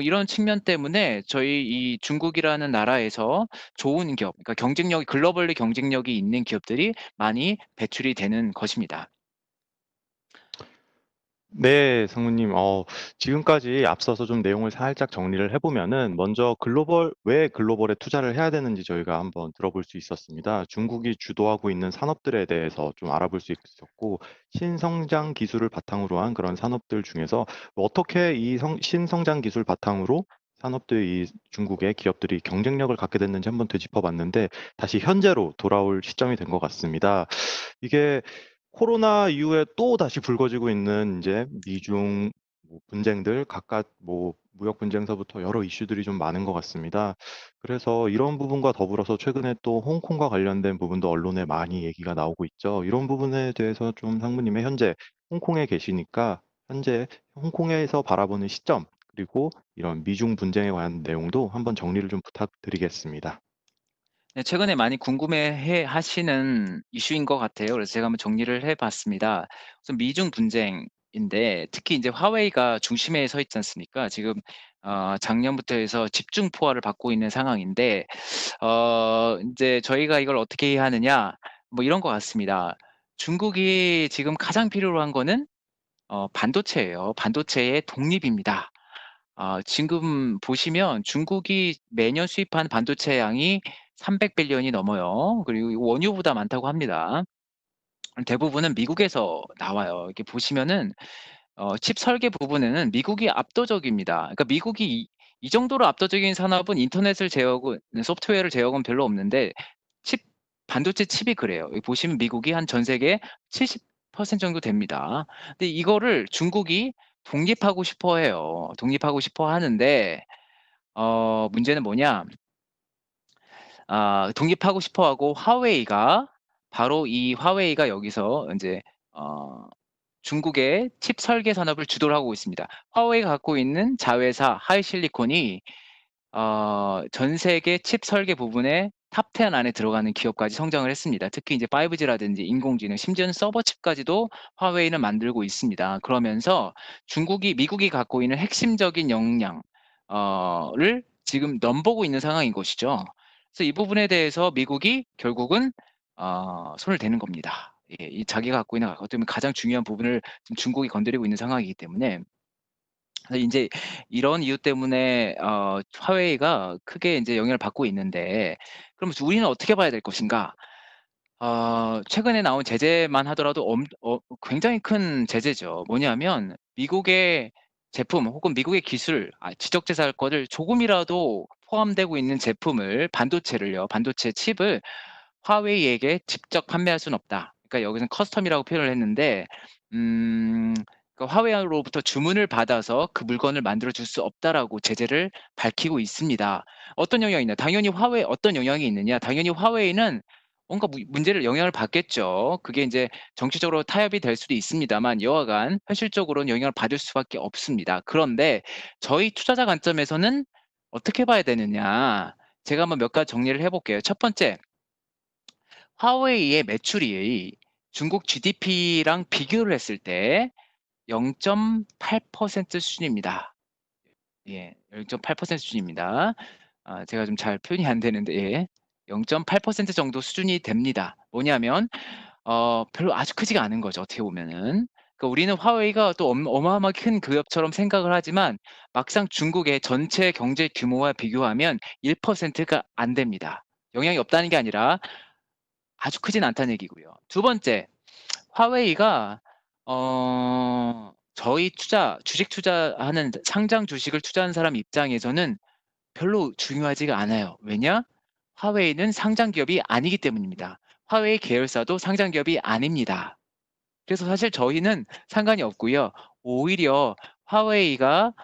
이런 측면 때문에 저희 이 중국이라는 나라에서 좋은 기업 그러니까 글로벌리 경쟁력이 있는 기업들이 많이 배출이 되는 것입니다. 네, 상무님. 지금까지 앞서서 좀 내용을 살짝 정리를 해보면은 먼저 왜 글로벌에 투자를 해야 되는지 저희가 한번 들어볼 수 있었습니다. 중국이 주도하고 있는 산업들에 대해서 좀 알아볼 수 있었고, 신성장 기술을 바탕으로 한 그런 산업들 중에서 어떻게 이 신성장 기술 바탕으로 이 중국의 기업들이 경쟁력을 갖게 됐는지 한번 되짚어봤는데, 다시 현재로 돌아올 시점이 된 것 같습니다. 이게 코로나 이후에 또다시 불거지고 있는 이제 미중 뭐 분쟁들 각각 뭐 무역 분쟁서부터 여러 이슈들이 좀 많은 것 같습니다. 그래서 이런 부분과 더불어서 최근에 또 홍콩과 관련된 부분도 언론에 많이 얘기가 나오고 있죠. 이런 부분에 대해서 좀 상무님의 현재 홍콩에 계시니까 현재 홍콩에서 바라보는 시점 그리고 이런 미중 분쟁에 관한 내용도 한번 정리를 좀 부탁드리겠습니다. 네, 최근에 많이 궁금해 하시는 이슈인 것 같아요. 그래서 제가 한번 정리를 해 봤습니다. 우선 미중 분쟁인데 특히 인제 화웨이가 중심에 서 있지 않습니까? 지금 작년부터 해서 집중 포화를 받고 있는 상황인데 인제 저희가 이걸 어떻게 해야 하느냐 뭐 이런 것 같습니다. 중국이 지금 가장 필요로 한 거는 반도체예요. 반도체의 독립입니다. 지금 보시면 중국이 매년 수입하는 반도체 양이 300 빌리언이 넘어요. 그리고 이 원유보다 많다고 합니다. 대부분은 미국에서 나와요. 이렇게 보시면은 칩 설계 부분에는 미국이 압도적입니다. 그러니까 미국이 이 정도로 압도적인 산업은 인터넷을 제어하고 소프트웨어를 제어하고는 별로 없는데 칩 반도체 칩이 그래요. 여기 보시면 미국이 한 전 세계 70% 정도 됩니다. 근데 이거를 중국이 독립하고 싶어 해요. 독립하고 싶어 하는데 문제는 뭐냐? 독립하고 싶어 하고 화웨이가 바로 이 화웨이가 여기서 인제 어 중국의 칩 설계 산업을 주도를 하고 있습니다. 화웨이가 갖고 있는 자회사 하이실리콘이 전 세계 칩 설계 부분에 탑 10 안에 들어가는 기업까지 성장을 했습니다. 특히 이제 5G라든지 인공지능 심지어는 서버 칩까지도 화웨이는 만들고 있습니다. 그러면서 미국이 갖고 있는 핵심적인 역량 를 지금 넘보고 있는 상황인 것이죠. 그래서 이 부분에 대해서 미국이 결국은 손을 대는 겁니다. 예. 이 자기가 갖고 있는 어떻게 보면 가장 중요한 부분을 지금 중국이 건드리고 있는 상황이기 때문에 그래서 인제 이런 이유 때문에 화웨이가 크게 인제 영향을 받고 있는데 그럼 우리는 어떻게 봐야 될 것인가? 최근에 나온 제재만 하더라도 굉장히 큰 제재죠. 뭐냐면 미국의 제품 혹은 미국의 기술 지적재산 거를 조금이라도 포함되고 있는 제품을 반도체 칩을 화웨이에게 직접 판매할 수는 없다. 그러니까 여기서는 커스텀이라고 표현을 했는데 음 화웨이로부터 주문을 받아서 그 물건을 만들어 줄 수 없다라고 제재를 밝히고 있습니다. 어떤 영향이 있냐? 당연히 어떤 영향이 있느냐? 당연히 화웨이는 뭔가 문제를 영향을 받겠죠. 그게 인제 정치적으로 타협이 될 수도 있습니다만 여하간 현실적으로는 영향을 받을 수밖에 없습니다. 그런데 저희 투자자 관점에서는 어떻게 봐야 되느냐? 제가 한번 몇 가지 정리를 해 볼게요. 첫 번째, 화웨이의 매출이 중국 GDP랑 비교를 했을 때 0.8% 수준입니다. 예. 0.8% 수준입니다. 제가 좀 잘 표현이 안 되는데 예. 0.8% 정도 수준이 됩니다. 뭐냐면 별로 아주 크지가 않은 거죠, 어떻게 보면은. 그러니까 우리는 화웨이가 또 어마어마하게 큰 기업처럼 생각을 하지만 막상 중국의 전체 경제 규모와 비교하면 1%가 안 됩니다. 영향이 없다는 게 아니라 아주 크진 않다는 얘기고요. 두 번째, 화웨이가 저희 주식 투자하는 상장 주식을 투자하는 사람 입장에서는 별로 중요하지가 않아요. 왜냐? 화웨이는 상장 기업이 아니기 때문입니다. 화웨이 계열사도 상장 기업이 아닙니다. 그래서 사실 저희는 상관이 없고요. 오히려 화웨이와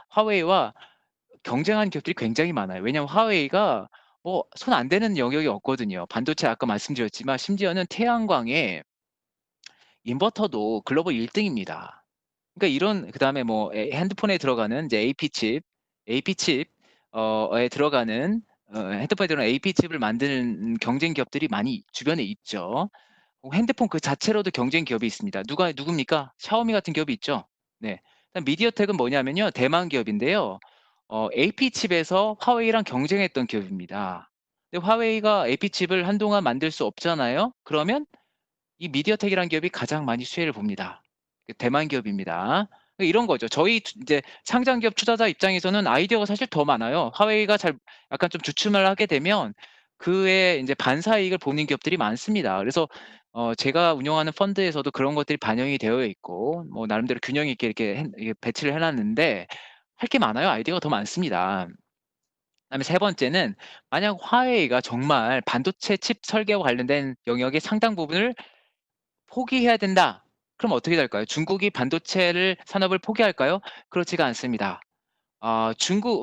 경쟁하는 기업들이 굉장히 많아요. 왜냐하면 화웨이가 뭐 손 안 대는 영역이 없거든요. 반도체 아까 말씀드렸지만 심지어는 태양광에 인버터도 글로벌 1 등입니다. 그러니까 그다음에 뭐 핸드폰에 들어가는 이제 AP 칩 에 들어가는 핸드폰에 들어가는 AP 칩을 만드는 경쟁 기업들이 많이 주변에 있죠. 핸드폰 그 자체로도 경쟁 기업이 있습니다. 누굽니까? 샤오미 같은 기업이 있죠. 네. 그다음 미디어텍은 뭐냐면요. 대만 기업인데요. AP 칩에서 화웨이랑 경쟁했던 기업입니다. 근데 화웨이가 AP 칩을 한동안 만들 수 없잖아요. 그러면 이 미디어텍이라는 기업이 가장 많이 수혜를 봅니다. 대만 기업입니다. 이런 거죠. 저희 이제 상장 기업 투자자 입장에서는 아이디어가 사실 더 많아요. 화웨이가 약간 좀 주춤을 하게 되면 그에 인제 반사이익을 보는 기업들이 많습니다. 그래서 제가 운영하는 펀드에서도 그런 것들이 반영이 되어 있고 뭐 나름대로 균형 있게 이렇게 배치를 해 놨는데 할 게 많아요. 아이디어가 더 많습니다. 그다음에 세 번째는 만약 화웨이가 정말 반도체 칩 설계와 관련된 영역의 상당 부분을 포기해야 된다. 그럼 어떻게 될까요? 중국이 반도체를 산업을 포기할까요? 그렇지가 않습니다.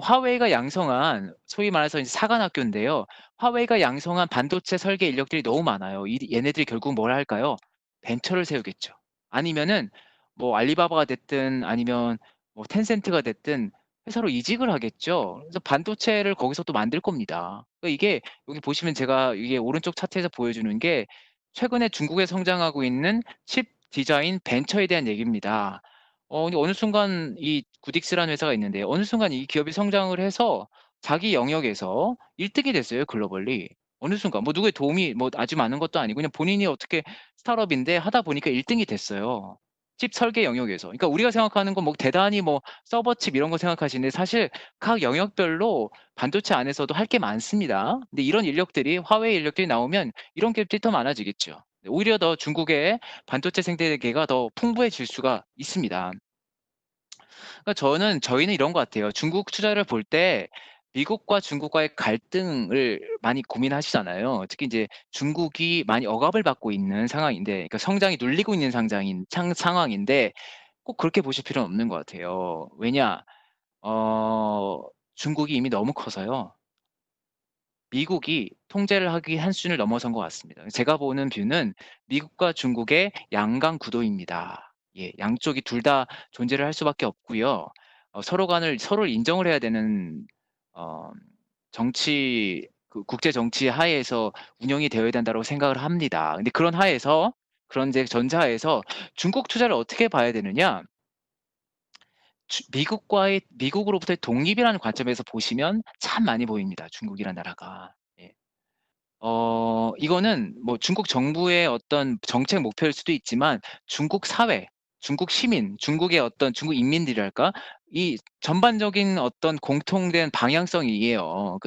화웨이가 양성한 소위 말해서 이제 사관학교인데요. 화웨이가 양성한 반도체 설계 인력들이 너무 많아요. 얘네들이 결국 뭘 할까요? 벤처를 세우겠죠. 아니면은 뭐 알리바바가 됐든 아니면 뭐 텐센트가 됐든 회사로 이직을 하겠죠. 그래서 반도체를 거기서 또 만들 겁니다. 그러니까 이게 여기 보시면 제가 이게 오른쪽 차트에서 보여주는 게 최근에 중국에 성장하고 있는 칩 디자인 벤처에 대한 얘기입니다. 근데 어느 순간 이 구딕스라는 회사가 있는데 어느 순간 이 기업이 성장을 해서 자기 영역에서 1 등이 됐어요 글로벌리. 어느 순간 뭐 누구의 도움이 뭐 아주 많은 것도 아니고 그냥 본인이 어떻게 스타트업인데 하다 보니까 1 등이 됐어요. 칩 설계 영역에서. 그러니까 우리가 생각하는 건 뭐 대단히 뭐 서버칩 이런 거 생각하시는데 사실 각 영역별로 반도체 안에서도 할 게 많습니다. 근데 이런 인력들이 화웨이 인력들이 나오면 이런 기업들이 더 많아지겠죠. 오히려 더 중국의 반도체 생태계가 더 풍부해질 수가 있습니다. 그러니까 저희는 이런 것 같아요. 중국 투자를 볼 때 미국과 중국과의 갈등을 많이 고민하시잖아요. 특히 인제 중국이 많이 억압을 받고 있는 상황인데, 그러니까 성장이 눌리고 있는 상장인 창 상황인데 꼭 그렇게 보실 필요는 없는 것 같아요. 왜냐? 어 중국이 이미 너무 커서요. 미국이 통제를 하기 한 수준을 넘어선 것 같습니다. 제가 보는 뷰는 미국과 중국의 양강 구도입니다. 예. 양쪽이 둘 다 존재를 할 수밖에 없고요. 서로를 인정을 해야 되는 어 정치 국제 정치 하에서 운영이 되어야 된다고 생각을 합니다. 근데 그런 이제 전제하에서 중국 투자를 어떻게 봐야 되느냐? 미국으로부터의 독립이라는 관점에서 보시면 참 많이 보입니다, 중국이라는 나라가. 예. 이거는 뭐 중국 정부의 어떤 정책 목표일 수도 있지만 중국 사회, 중국 시민, 중국 인민들이랄까? 이 전반적인 어떤 공통된 방향성이에요.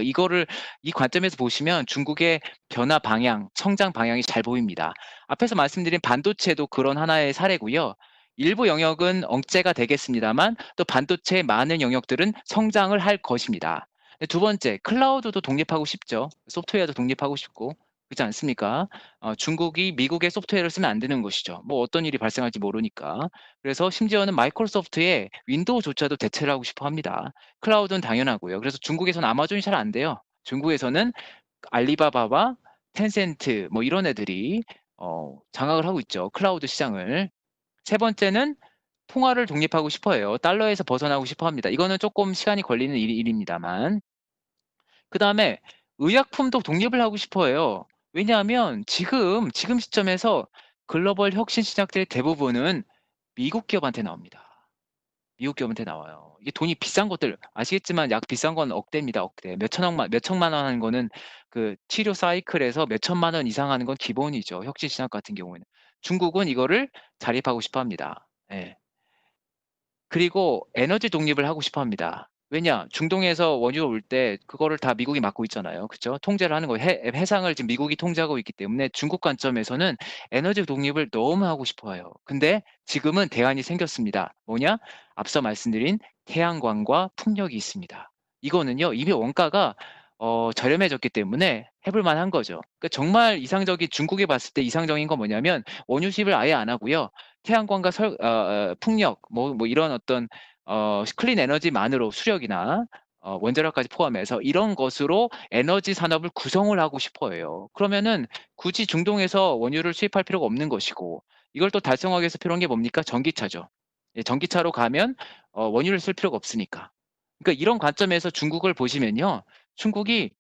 이 관점에서 보시면 중국의 변화 방향, 성장 방향이 잘 보입니다. 앞에서 말씀드린 반도체도 그런 하나의 사례고요. 일부 영역은 억제가 되겠습니다만 또 반도체의 많은 영역들은 성장을 할 것입니다. 네, 두 번째, 클라우드도 독립하고 싶죠. 소프트웨어도 독립하고 싶고. 그렇지 않습니까? 중국이 미국의 소프트웨어를 쓰면 안 되는 것이죠. 뭐 어떤 일이 발생할지 모르니까. 그래서 심지어는 마이크로소프트의 윈도우조차도 대체를 하고 싶어 합니다. 클라우드는 당연하고요. 그래서 중국에서는 아마존이 잘 안 돼요. 중국에서는 알리바바와 텐센트 뭐 이런 애들이 장악을 하고 있죠, 클라우드 시장을. 세 번째는 통화를 독립하고 싶어 해요. 달러에서 벗어나고 싶어 합니다. 이거는 쪼끔 시간이 걸리는 일입니다만. 그다음에 의약품도 독립을 하고 싶어 해요. 왜냐하면 지금 시점에서 글로벌 혁신 시장들의 대부분은 미국 기업한테 나옵니다. 미국 기업한테 나와요. 이게 돈이 비싼 것들 아시겠지만 약 비싼 건 억대입니다, 억대. 몇 천만 원 하는 거는 그 치료 사이클에서 몇 천만 원 이상 하는 건 기본이죠, 혁신 시장 같은 경우에는. 중국은 이거를 자립하고 싶어 합니다. 예. 그리고 에너지 독립을 하고 싶어 합니다. 왜냐? 중동에서 원유가 올 때 그거를 다 미국이 맡고 있잖아요. 그쵸? 통제를 하는 거예요. 해상을 지금 미국이 통제하고 있기 때문에 중국 관점에서는 에너지 독립을 너무 하고 싶어 해요. 근데 지금은 대안이 생겼습니다. 뭐냐? 앞서 말씀드린 태양광과 풍력이 있습니다. 이거는요, 이미 원가가 저렴해졌기 때문에 해볼 만한 거죠. 그러니까 정말 중국에 봤을 때 이상적인 건 뭐냐면 원유 수입을 아예 안 하고요. 태양광과 풍력 뭐 이런 어떤 클린 에너지만으로 수력이나 원자력까지 포함해서 이런 것으로 에너지 산업을 구성을 하고 싶어 해요. 그러면은 굳이 중동에서 원유를 수입할 필요가 없는 것이고, 이걸 또 달성하기 위해서 필요한 게 뭡니까? 전기차죠. 예, 전기차로 가면 원유를 쓸 필요가 없으니까. 그러니까 이런 관점에서 중국을 보시면요, 중국이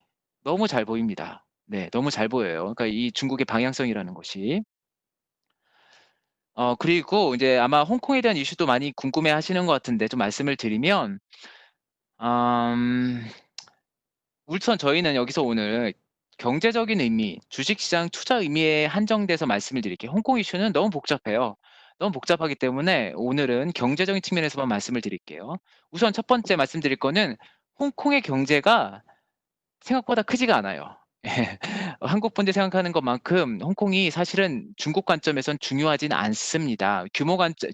너무 잘 보입니다. 네, 너무 잘 보여요. 그러니까 이 중국의 방향성이라는 것이. 그리고 이제 아마 홍콩에 대한 이슈도 많이 궁금해하시는 것 같은데 좀 말씀을 드리면, 음 우선 저희는 여기서 오늘 경제적인 의미, 주식시장 투자 의미에 한정돼서 말씀을 드릴게요. 홍콩 이슈는 너무 복잡해요. 너무 복잡하기 때문에 오늘은 경제적인 측면에서만 말씀을 드릴게요. 우선 첫 번째 말씀드릴 거는 홍콩의 경제가 생각보다 크지가 않아요. 예. 한국 분들 생각하는 것만큼 홍콩이 사실은 중국 관점에선 중요하진 않습니다.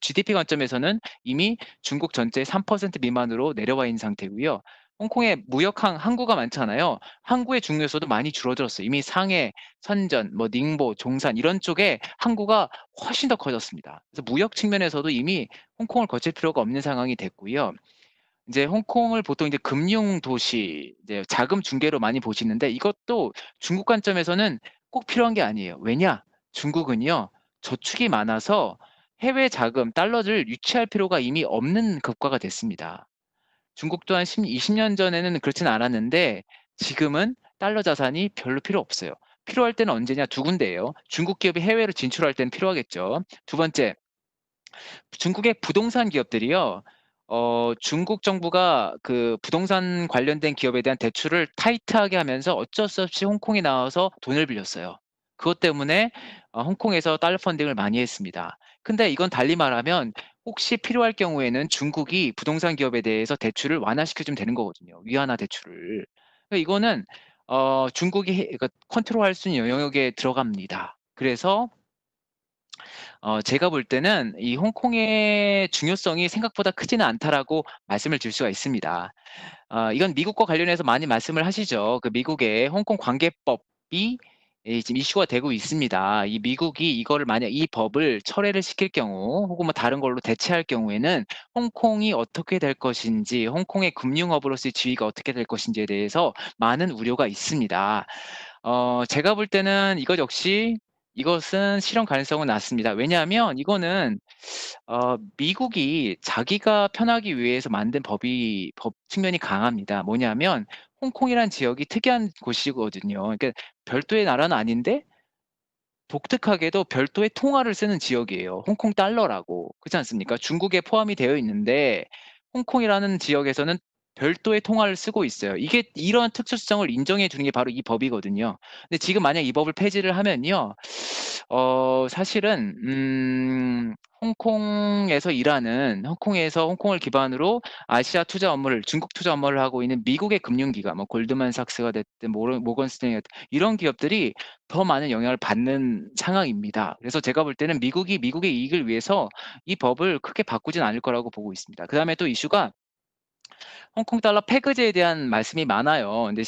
GDP 관점에서는 이미 중국 전체의 3% 미만으로 내려와 있는 상태고요. 홍콩에 항구가 많잖아요. 항구의 중요성도 많이 줄어들었어요. 이미 상해, 선전, 뭐 닝보, 종산 이런 쪽에 항구가 훨씬 더 커졌습니다. 그래서 무역 측면에서도 이미 홍콩을 거칠 필요가 없는 상황이 됐고요. 이제 홍콩을 보통 이제 금융 도시, 이제 자금 중개로 많이 보시는데 이것도 중국 관점에서는 꼭 필요한 게 아니에요. 왜냐? 중국은요, 저축이 많아서 해외 자금, 달러를 유치할 필요가 이미 없는 국가가 됐습니다. 중국도 한 20년 전에는 그렇진 않았는데 지금은 달러 자산이 별로 필요 없어요. 필요할 때는 언제냐? 두 군데예요. 중국 기업이 해외로 진출할 때는 필요하겠죠. 두 번째, 중국의 부동산 기업들이요. 중국 정부가 그 부동산 관련된 기업에 대한 대출을 타이트하게 하면서 어쩔 수 없이 홍콩에 나와서 돈을 빌렸어요. 그것 때문에 홍콩에서 달러 펀딩을 많이 했습니다. 근데 이건 달리 말하면 혹시 필요할 경우에는 중국이 부동산 기업에 대해서 대출을 완화시켜 주면 되는 거거든요, 위안화 대출을. 그러니까 이거는 중국이 그러니까 컨트롤할 수 있는 영역에 들어갑니다. 그래서 제가 볼 때는 이 홍콩의 중요성이 생각보다 크지는 않다라고 말씀을 드릴 수가 있습니다. 이건 미국과 관련해서 많이 말씀을 하시죠. 그 미국의 홍콩 관계법이 지금 이슈가 되고 있습니다. 이 미국이 이거를 만약 이 법을 철회를 시킬 경우 혹은 뭐 다른 걸로 대체할 경우에는 홍콩이 어떻게 될 것인지, 홍콩의 금융업으로서의 지위가 어떻게 될 것인지에 대해서 많은 우려가 있습니다. 제가 볼 때는 이것 역시 이것은 실현 가능성은 낮습니다. 왜냐하면 이거는 미국이 자기가 편하기 위해서 만든 법 측면이 강합니다. 뭐냐면 홍콩이란 지역이 특이한 곳이거든요. 그러니까 별도의 나라는 아닌데 독특하게도 별도의 통화를 쓰는 지역이에요. 홍콩 달러라고. 그렇지 않습니까? 중국에 포함이 되어 있는데 홍콩이라는 지역에서는 별도의 통화를 쓰고 있어요. 이게 이런 특수성을 인정해 주는 게 바로 이 법이거든요. 근데 지금 만약 이 법을 폐지를 하면요. 사실은 홍콩에서 일하는 홍콩에서 홍콩을 기반으로 아시아 투자 업무를 중국 투자 업무를 하고 있는 미국의 금융기관 뭐 골드만삭스가 됐든 모건 스탠리가 됐든 이런 기업들이 더 많은 영향을 받는 상황입니다. 그래서 제가 볼 때는 미국이 미국의 이익을 위해서 이 법을 크게 바꾸진 않을 거라고 보고 있습니다. 그다음에 또 이슈가 홍콩 달러 패거제에 대한 말씀이 많아요. 근데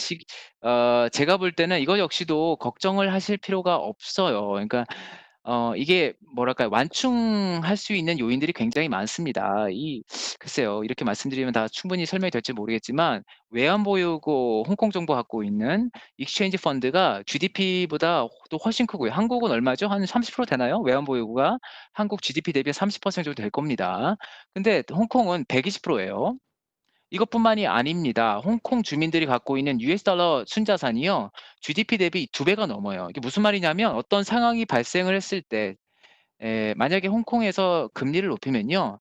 제가 볼 때는 이거 역시도 걱정을 하실 필요가 없어요. 그러니까 이게 뭐랄까요. 완충할 수 있는 요인들이 굉장히 많습니다. 글쎄요. 이렇게 말씀드리면 다 충분히 설명이 될지 모르겠지만 외환 보유고 홍콩 정부 갖고 있는 익스체인지 펀드가 GDP보다 또 훨씬 크고요. 한국은 얼마죠? 한 30% 되나요? 외환 보유고가 한국 GDP 대비 30% 정도 될 겁니다. 근데 홍콩은 120% 예요. 이것뿐만이 아닙니다. 홍콩 주민들이 갖고 있는 US 달러 순자산이요. GDP 대비 2배가 넘어요. 이게 무슨 말이냐면 어떤 상황이 발생을 했을 때 만약에 홍콩에서 금리를 높이면요.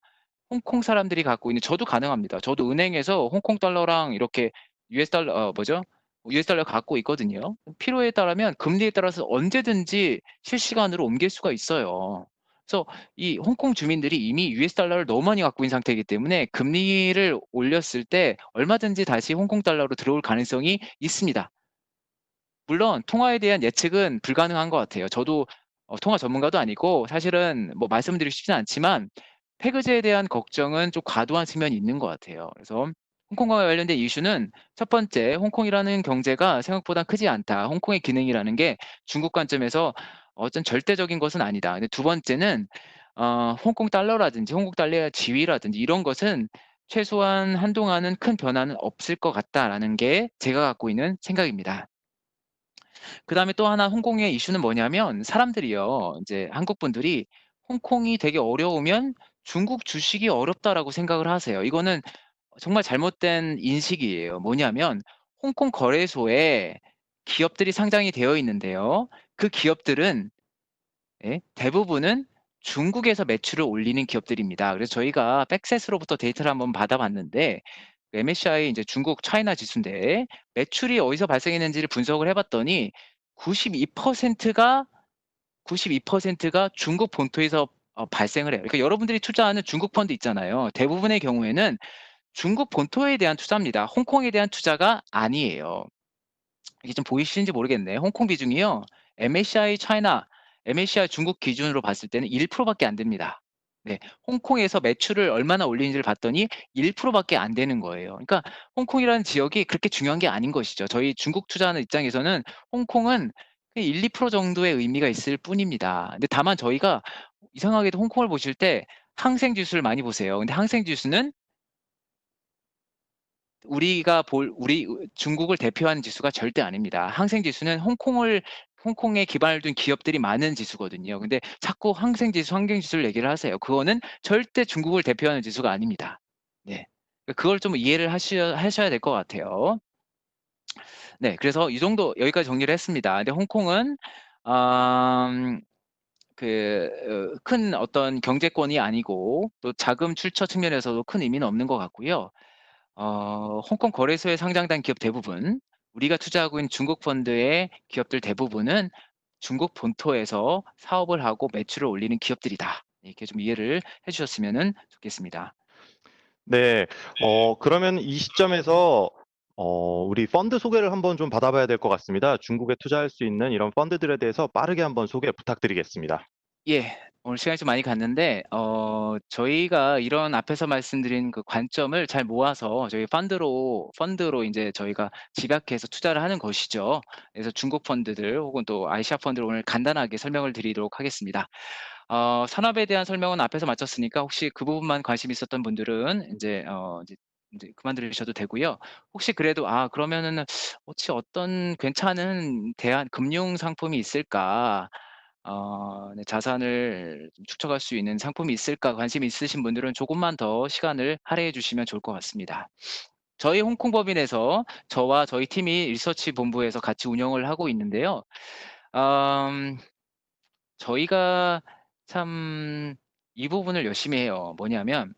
홍콩 사람들이 갖고 있는 저도 가능합니다. 저도 은행에서 홍콩 달러랑 이렇게 US 달러 뭐죠? US 달러 갖고 있거든요. 필요에 따르면 금리에 따라서 언제든지 실시간으로 옮길 수가 있어요. 그래서 이 홍콩 주민들이 이미 US 달러를 너무 많이 갖고 있는 상태이기 때문에 금리를 올렸을 때 얼마든지 다시 홍콩 달러로 들어올 가능성이 있습니다. 물론 통화에 대한 예측은 불가능한 것 같아요. 저도 통화 전문가도 아니고 사실은 뭐 말씀드리기 쉽지는 않지만 패거제에 대한 걱정은 좀 과도한 측면이 있는 것 같아요. 그래서 홍콩과 관련된 이슈는 첫 번째, 홍콩이라는 경제가 생각보다 크지 않다. 홍콩의 기능이라는 게 중국 관점에서 어떤 절대적인 것은 아니다. 근데 두 번째는 홍콩 달러라든지 홍콩 달러의 지위라든지 이런 것은 최소한 한동안은 큰 변화는 없을 것 같다라는 게 제가 갖고 있는 생각입니다. 그다음에 또 하나 홍콩의 이슈는 뭐냐면 사람들이요. 인제 한국 분들이 '홍콩이 되게 어려우면 중국 주식이 어렵다.'라고 생각을 하세요. 이거는 정말 잘못된 인식이에요. 뭐냐면 홍콩 거래소에 기업들이 상장이 되어 있는데요. 그 기업들은 대부분은 중국에서 매출을 올리는 기업들입니다. 그래서 저희가 팩셋으로부터 데이터를 한번 받아 봤는데 MSCI 인제 중국 차이나 지수인데 매출이 어디서 발생했는지를 분석을 해 봤더니 92%가 92%가 중국 본토에서 발생을 해요. 그러니까 여러분들이 투자하는 중국 펀드 있잖아요. 대부분의 경우에는 중국 본토에 대한 투자입니다. 홍콩에 대한 투자가 아니에요. 이게 좀 보이시는지 모르겠네. 홍콩 비중이요. MSCI 차이나 MSCI 중국 기준으로 봤을 때는 1% 밖에 안 됩니다. 네. 홍콩에서 매출을 얼마나 올리는지를 봤더니 1% 밖에 안 되는 거예요. 그러니까 홍콩이라는 지역이 그렇게 중요한 게 아닌 것이죠. 저희 중국 투자하는 입장에서는 홍콩은 그 1-2% 정도의 의미가 있을 뿐입니다. 근데 다만 저희가 이상하게도 홍콩을 보실 때 항생 지수를 많이 보세요. 근데 항생 지수는 우리가 볼 우리 중국을 대표하는 지수가 절대 아닙니다. 항생 지수는 홍콩에 기반을 둔 기업들이 많은 지수거든요. 근데 자꾸 항생 지수, 환경 지수를 얘기를 하세요. 그거는 절대 중국을 대표하는 지수가 아닙니다. 네. 그걸 좀 이해를 하셔야 될 것 같아요. 네. 그래서 이 정도 여기까지 정리를 했습니다. 근데 홍콩은 음 큰 어떤 경제권이 아니고 또 자금 출처 측면에서도 큰 의미는 없는 것 같고요. 홍콩 거래소에 상장된 기업 대부분, 우리가 투자하고 있는 중국 펀드의 기업들 대부분은 중국 본토에서 사업을 하고 매출을 올리는 기업들이다. 이렇게 좀 이해를 해 주셨으면은 좋겠습니다. 네. 그러면 이 시점에서 우리 펀드 소개를 한번 좀 받아봐야 될 것 같습니다. 중국에 투자할 수 있는 이런 펀드들에 대해서 빠르게 한번 소개 부탁드리겠습니다. 예. 오늘 시간이 좀 많이 갔는데 저희가 이런 앞에서 말씀드린 그 관점을 잘 모아서 저희 펀드로 인제 저희가 집약해서 투자를 하는 것이죠. 그래서 중국 펀드들 혹은 또 아시아 펀드를 오늘 간단하게 설명을 드리도록 하겠습니다. 산업에 대한 설명은 앞에서 마쳤으니까 혹시 그 부분만 관심 있었던 분들은 인제 그만 들으셔도 되고요. 혹시 그래도 '아 그러면은 혹시 어떤 괜찮은 대안 금융 상품이 있을까? 네 자산을 좀 축적할 수 있는 상품이 있을까?' 관심이 있으신 분들은 조금만 더 시간을 할애해 주시면 좋을 것 같습니다. 저희 홍콩법인에서 저와 저희 팀이 리서치 본부에서 같이 운영을 하고 있는데요. 음 저희가 참 이 부분을 열심히 해요. 뭐냐면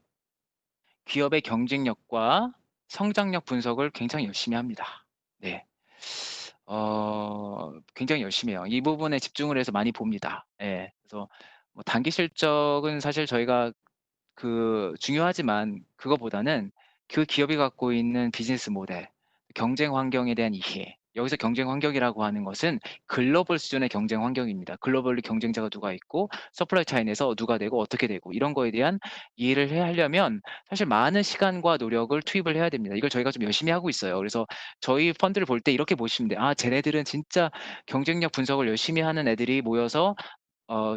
기업의 경쟁력과 성장력 분석을 굉장히 열심히 합니다. 네. 굉장히 열심히 해요. 이 부분에 집중을 해서 많이 봅니다. 예. 그래서 뭐 단기 실적은 사실 저희가 중요하지만 그거보다는 그 기업이 갖고 있는 비즈니스 모델, 경쟁 환경에 대한 이해. 여기서 경쟁 환경이라고 하는 것은 글로벌 수준의 경쟁 환경입니다. 글로벌리 경쟁자가 누가 있고 서플라이 차인에서 누가 되고 어떻게 되고 이런 거에 대한 이해를 해 하려면 사실 많은 시간과 노력을 투입을 해야 됩니다. 이걸 저희가 좀 열심히 하고 있어요. 그래서 저희 펀드를 볼 때 이렇게 보시면 돼요. '아 쟤네들은 진짜 경쟁력 분석을 열심히 하는 애들이 모여서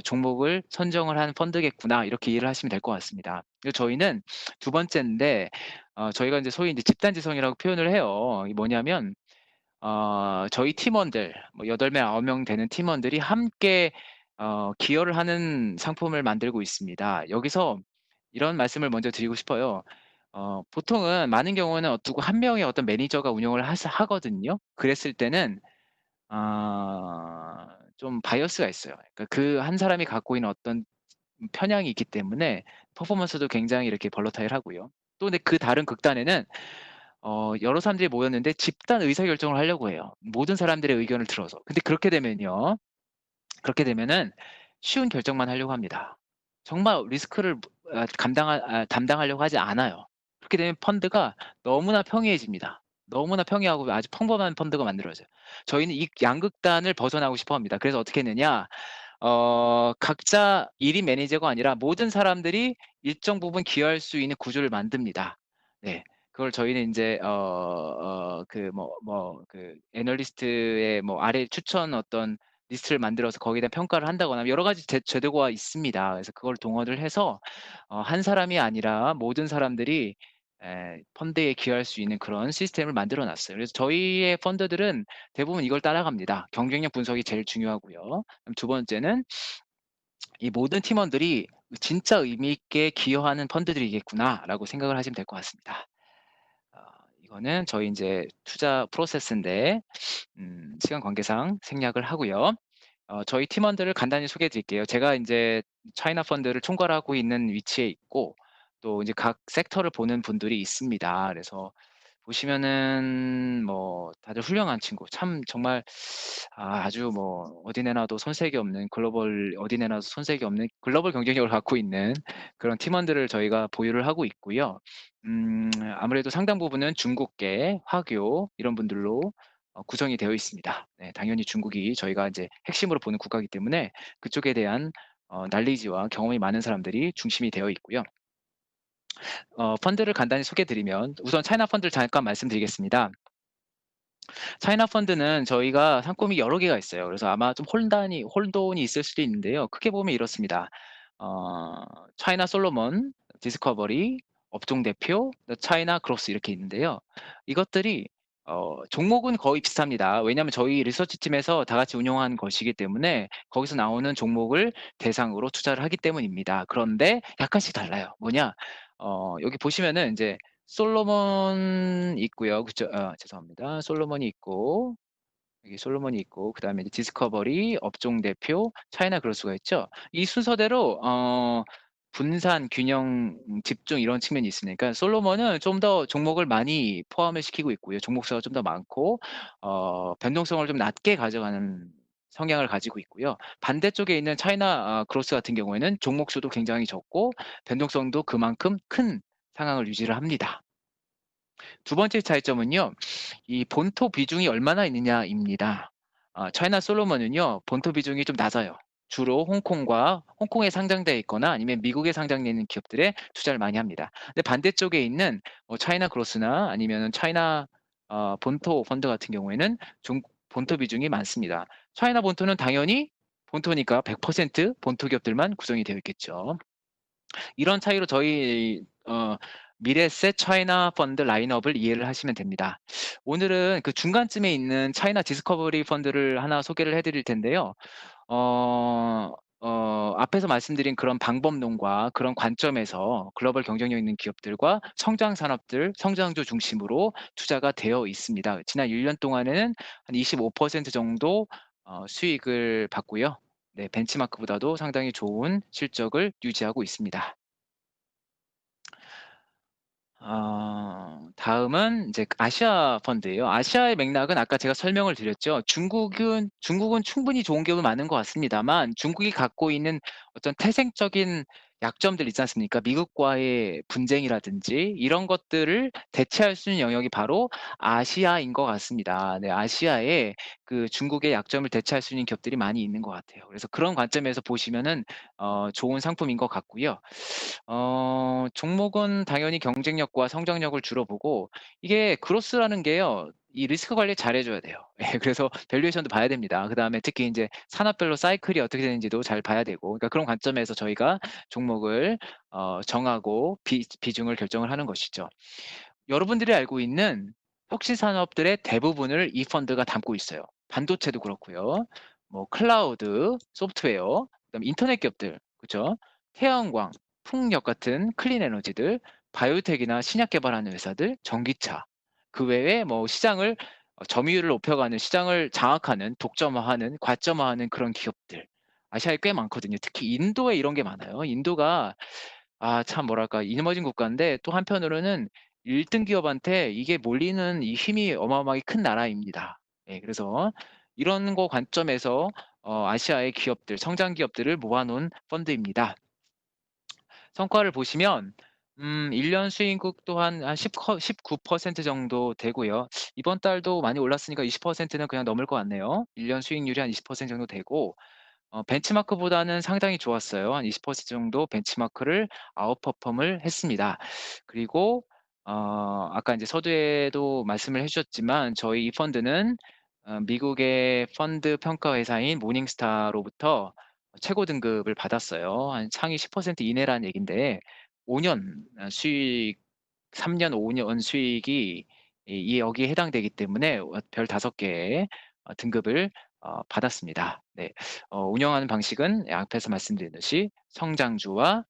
종목을 선정을 한 펀드겠구나.' 이렇게 이해를 하시면 될 것 같습니다. 그래서 저희는 두 번째인데 저희가 인제 소위 인제 집단지성이라고 표현을 해요. 이게 뭐냐면 저희 팀원들 뭐 8 명, 9명 되는 팀원들이 함께 기여를 하는 상품을 만들고 있습니다. 여기서 이런 말씀을 먼저 드리고 싶어요. 보통은 많은 경우는 누구 한 명의 어떤 매니저가 운영을 하거든요. 그랬을 때는 좀 바이어스가 있어요. 그러니까 그 한 사람이 갖고 있는 어떤 편향이 있기 때문에 퍼포먼스도 굉장히 이렇게 벌러타일하고요. 또 근데 그 다른 극단에는 여러 사람들이 모였는데 집단 의사결정을 하려고 해요, 모든 사람들의 의견을 들어서. 근데 그렇게 되면은 쉬운 결정만 하려고 합니다. 정말 리스크를 담당하려고 하지 않아요. 그렇게 되면 펀드가 너무나 평이해집니다. 너무나 평이하고 아주 평범한 펀드가 만들어져요. 저희는 이 양극단을 벗어나고 싶어 합니다. 그래서 어떻게 했느냐, 각자 1인 매니저가 아니라 모든 사람들이 일정 부분 기여할 수 있는 구조를 만듭니다. 네. 그걸 저희는 인제 애널리스트의 뭐 아래 추천 어떤 리스트를 만들어서 거기에다 평가를 한다거나 여러 가지 제도가 있습니다. 그래서 그걸 동원을 해서 한 사람이 아니라 모든 사람들이 펀드에 기여할 수 있는 그런 시스템을 만들어 놨어요. 그래서 저희의 펀드들은 대부분 이걸 따라갑니다. 경쟁력 분석이 제일 중요하고요. 그럼 두 번째는 이 모든 팀원들이 '진짜 의미 있게 기여하는 펀드들이겠구나.'라고 생각을 하시면 될 것 같습니다. 어 이거는 저희 인제 투자 프로세스인데 시간 관계상 생략을 하고요. 저희 팀원들을 간단히 소개해 드릴게요. 제가 인제 차이나 펀드를 총괄하고 있는 위치에 있고 또 이제 각 섹터를 보는 분들이 있습니다. 그래서 보시면은 뭐 다들 훌륭한 친구 참 정말 아주 뭐 어디 내놔도 손색이 없는 글로벌 경쟁력을 갖고 있는 그런 팀원들을 저희가 보유를 하고 있고요. 아무래도 상당 부분은 중국계, 화교 이런 분들로 구성이 되어 있습니다. 네 당연히 중국이 저희가 인제 핵심으로 보는 국가이기 때문에 그쪽에 대한 날리지와 경험이 많은 사람들이 중심이 되어 있고요. 펀드를 간단히 소개해 드리면 우선 차이나 펀드를 잠깐 말씀드리겠습니다. 차이나 펀드는 저희가 상품이 여러 개가 있어요. 그래서 아마 좀 홀돈이 있을 수도 있는데요. 크게 보면 이렇습니다. 어 차이나 솔로몬, 디스커버리, 업종 대표, 차이나 그로스 이렇게 있는데요. 이것들이 종목은 거의 비슷합니다. 왜냐하면 저희 리서치 팀에서 다 같이 운영한 것이기 때문에 거기서 나오는 종목을 대상으로 투자를 하기 때문입니다. 그런데 약간씩 달라요. 뭐냐? 여기 보시면은 인제 솔로몬 있고요. 그쵸. 죄송합니다. 솔로몬이 있고 여기 솔로몬이 있고 그다음에 이제 디스커버리, 업종 대표, 차이나 그로스가 있죠. 이 순서대로 분산, 균형, 집중 이런 측면이 있으니까 솔로몬은 좀 더 종목을 많이 포함을 시키고 있고요. 종목 수가 좀 더 많고 변동성을 좀 낮게 가져가는 성향을 가지고 있고요. 반대쪽에 있는 차이나 그로스 같은 경우에는 종목 수도 굉장히 적고 변동성도 그만큼 큰 상황을 유지를 합니다. 두 번째 차이점은요. 이 본토 비중이 얼마나 있느냐입니다. 차이나 솔로몬은요. 본토 비중이 좀 낮아요. 주로 홍콩에 상장되어 있거나 아니면 미국에 상장되어 있는 기업들에 투자를 많이 합니다. 근데 반대쪽에 있는 차이나 그로스나 아니면은 차이나 본토 펀드 같은 경우에는 본토 비중이 많습니다. 차이나 본토는 당연히 본토니까 100% 본토 기업들만 구성이 되어 있겠죠. 이런 차이로 저희 미래에셋 차이나 펀드 라인업을 이해를 하시면 됩니다. 오늘은 그 중간쯤에 있는 차이나 디스커버리 펀드를 하나 소개를 해 드릴 텐데요. 어 앞에서 말씀드린 그런 방법론과 그런 관점에서 글로벌 경쟁력 있는 기업들과 성장 산업들, 성장주 중심으로 투자가 되어 있습니다. 지난 1년 동안에는 한 25% 정도 수익을 봤고요. 네, 벤치마크보다도 상당히 좋은 실적을 유지하고 있습니다. 다음은 이제 아시아 펀드예요. 아시아의 맥락은 아까 제가 설명을 드렸죠. 중국은 충분히 좋은 기업이 많은 것 같습니다만 중국이 갖고 있는 어떤 태생적인 약점들 있지 않습니까? 미국과의 분쟁이라든지 이런 것들을 대체할 수 있는 영역이 바로 아시아인 것 같습니다. 네, 아시아에 그 중국의 약점을 대체할 수 있는 기업들이 많이 있는 것 같아요. 그래서 그런 관점에서 보시면은 좋은 상품인 것 같고요. 종목은 당연히 경쟁력과 성장력을 주로 보고 이게 그로스라는 게요. 이 리스크 관리 잘해 줘야 돼요. 예, 그래서 밸류에이션도 봐야 됩니다. 그다음에 특히 인제 산업별로 사이클이 어떻게 되는지도 잘 봐야 되고 그러니까 그런 관점에서 저희가 종목을 정하고 비중을 결정을 하는 것이죠. 여러분들이 알고 있는 혁신 산업들의 대부분을 이 펀드가 담고 있어요. 반도체도 그렇고요. 뭐 클라우드, 소프트웨어, 그다음에 인터넷 기업들, 그죠? 태양광, 풍력 같은 클린 에너지들, 바이오텍이나 신약 개발하는 회사들, 전기차. 그 외에 뭐 시장을 점유율을 높여가는 시장을 장악하는 독점화하는 과점화하는 그런 기업들. 아시아에 꽤 많거든요. 특히 인도에 이런 게 많아요. 인도가 참 뭐랄까 이머징 국가인데 또 한편으로는 1등 기업한테 이게 몰리는 이 힘이 어마어마하게 큰 나라입니다. 예, 그래서 이런 거 관점에서 아시아의 기업들, 성장 기업들을 모아 놓은 펀드입니다. 성과를 보시면 1년 수익률 또한 한 19% 정도 되고요. 이번 달도 많이 올랐으니까 20%는 그냥 넘을 것 같네요. 1년 수익률이 한 20% 정도 되고 벤치마크보다는 상당히 좋았어요. 한 20% 정도 벤치마크를 아웃퍼폼을 했습니다. 그리고 아까 인제 서두에도 말씀을 해 주셨지만 저희 이 펀드는 미국의 펀드 평가 회사인 모닝스타로부터 최고 등급을 받았어요. 한 상위 10% 이내라는 얘긴데 5년 수익 3년 5년 수익이 여기에 해당되기 때문에 별 5 개의 등급을 받았습니다. 네. 운영하는 방식은 앞에서 말씀드렸듯이 성장주와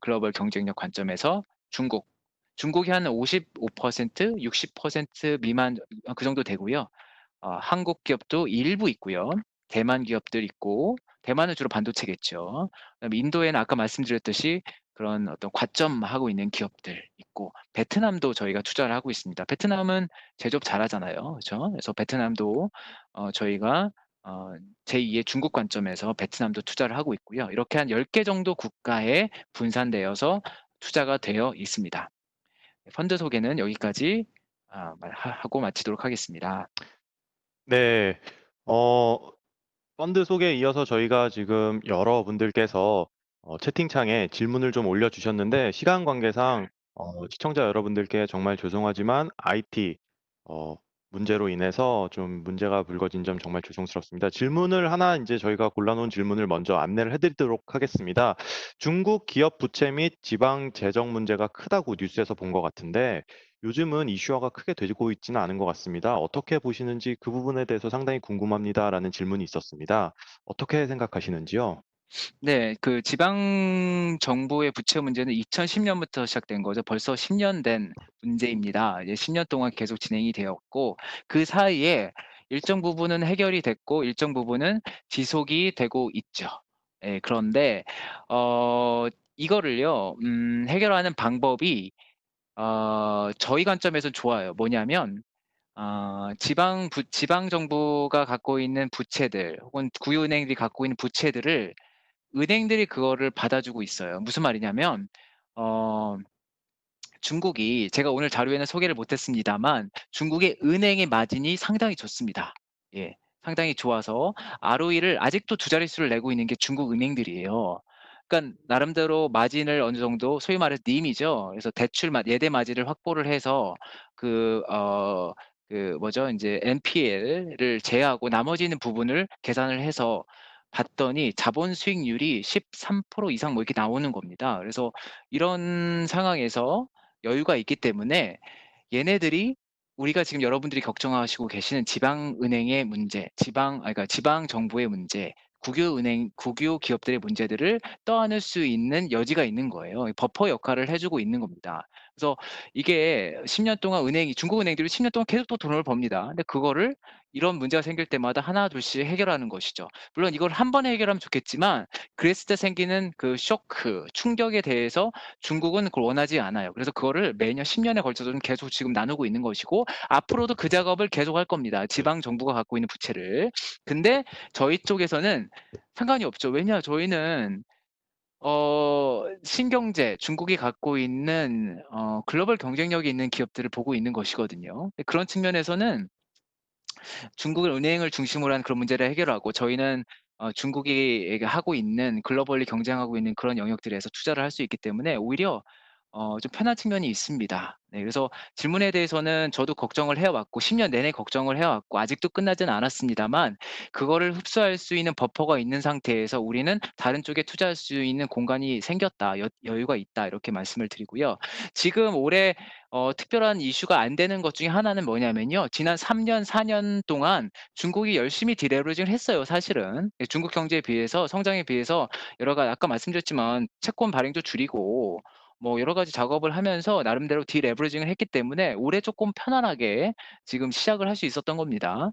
글로벌 경쟁력 관점에서 중국, 중국이 한 55% 60% 미만 그 정도 되고요. 한국 기업도 일부 있고요. 대만 기업들 있고 대만은 주로 반도체겠죠. 그다음에 인도에는 아까 말씀드렸듯이 그런 어떤 과점하고 있는 기업들 있고 베트남도 저희가 투자를 하고 있습니다. 베트남은 제조업 잘하잖아요. 그죠? 그래서 베트남도 저희가 어 제2의 중국 관점에서 베트남도 투자를 하고 있고요. 이렇게 한 10개 정도 국가에 분산되어서 투자가 되어 있습니다. 펀드 소개는 여기까지 말 하고 마치도록 하겠습니다. 네. 어 펀드 소개에 이어서 저희가 지금 여러분들께서 채팅창에 질문을 좀 올려주셨는데 시간 관계상 시청자 여러분들께 정말 죄송하지만 IT 어 문제로 인해서 좀 문제가 불거진 점 정말 죄송스럽습니다. 질문을 하나 이제 저희가 골라 놓은 질문을 먼저 안내를 해 드리도록 하겠습니다. 중국 기업 부채 및 지방 재정 문제가 크다고 뉴스에서 본 것 같은데 요즘은 이슈화가 크게 되고 있지는 않은 것 같습니다. 어떻게 보시는지 그 부분에 대해서 상당히 궁금합니다라는 질문이 있었습니다. 어떻게 생각하시는지요? 네. 그 지방 정부의 부채 문제는 2010 년부터 시작된 거죠. 벌써 10년 된 문제입니다. 이제 10년 동안 계속 진행이 되었고 그 사이에 일정 부분은 해결이 됐고 일정 부분은 지속이 되고 있죠. 예. 그런데 어 이거를요 해결하는 방법이 저희 관점에선 좋아요. 뭐냐면 지방 정부가 갖고 있는 부채들 혹은 구유은행들이 갖고 있는 부채들을 은행들이 그거를 받아주고 있어요. 무슨 말이냐면 어 중국이 제가 오늘 자료에는 소개를 못 했습니다만 중국의 은행의 마진이 상당히 좋습니다. 예. 상당히 좋아서 ROE를 아직도 두 자릿수를 내고 있는 게 중국 은행들이에요. 그러니까 나름대로 마진을 어느 정도 소위 말해서 님이죠. 그래서 대출 예대 마진을 확보를 해서 그 뭐죠? 인제 NPL을 제외하고 나머지는 부분을 계산을 해서 봤더니 자본 수익률이 13% 이상 뭐 이렇게 나오는 겁니다. 그래서 이런 상황에서 여유가 있기 때문에 얘네들이 우리가 지금 여러분들이 걱정하시고 계시는 지방은행의 문제, 그러니까 지방 정부의 문제, 국유 기업들의 문제들을 떠안을 수 있는 여지가 있는 거예요. 버퍼 역할을 해 주고 있는 겁니다. 그래서 이게 10년 동안 중국 은행들이 10년 동안 계속 또 돈을 법니다. 근데 그거를 이런 문제가 생길 때마다 하나 둘씩 해결하는 것이죠. 물론 이걸 한 번에 해결하면 좋겠지만 그랬을 때 생기는 그 쇼크, 충격에 대해서 중국은 그걸 원하지 않아요. 그래서 그거를 매년 10 년에 걸쳐서는 계속 지금 나누고 있는 것이고 앞으로도 그 작업을 계속할 겁니다, 지방 정부가 갖고 있는 부채를. 근데 저희 쪽에서는 상관이 없죠. 왜냐 저희는 신경제, 중국이 갖고 있는 글로벌 경쟁력이 있는 기업들을 보고 있는 것이거든요. 그런 측면에서는 중국을 은행을 중심으로 한 그런 문제를 해결하고 저희는 중국이 하고 있는 글로벌리 경쟁하고 있는 그런 영역들에서 투자를 할 수 있기 때문에 오히려 좀 편한 측면이 있습니다. 네, 그래서 질문에 대해서는 저도 걱정을 해 왔고 10년 내내 걱정을 해 왔고 아직도 끝나지는 않았습니다만 그거를 흡수할 수 있는 버퍼가 있는 상태에서 우리는 다른 쪽에 투자할 수 있는 공간이 생겼다. 여유가 있다. 이렇게 말씀을 드리고요. 지금 올해 특별한 이슈가 안 되는 것 중에 하나는 뭐냐면요. 지난 3 년, 4년 동안 중국이 열심히 디레버리징을 했어요 사실은. 예, 중국 경제에 비해서 성장에 비해서 여러 가지 아까 말씀드렸지만 채권 발행도 줄이고 뭐 여러 가지 작업을 하면서 나름대로 디레버리징을 했기 때문에 올해 쪼끔 편안하게 지금 시작을 할 수 있었던 겁니다.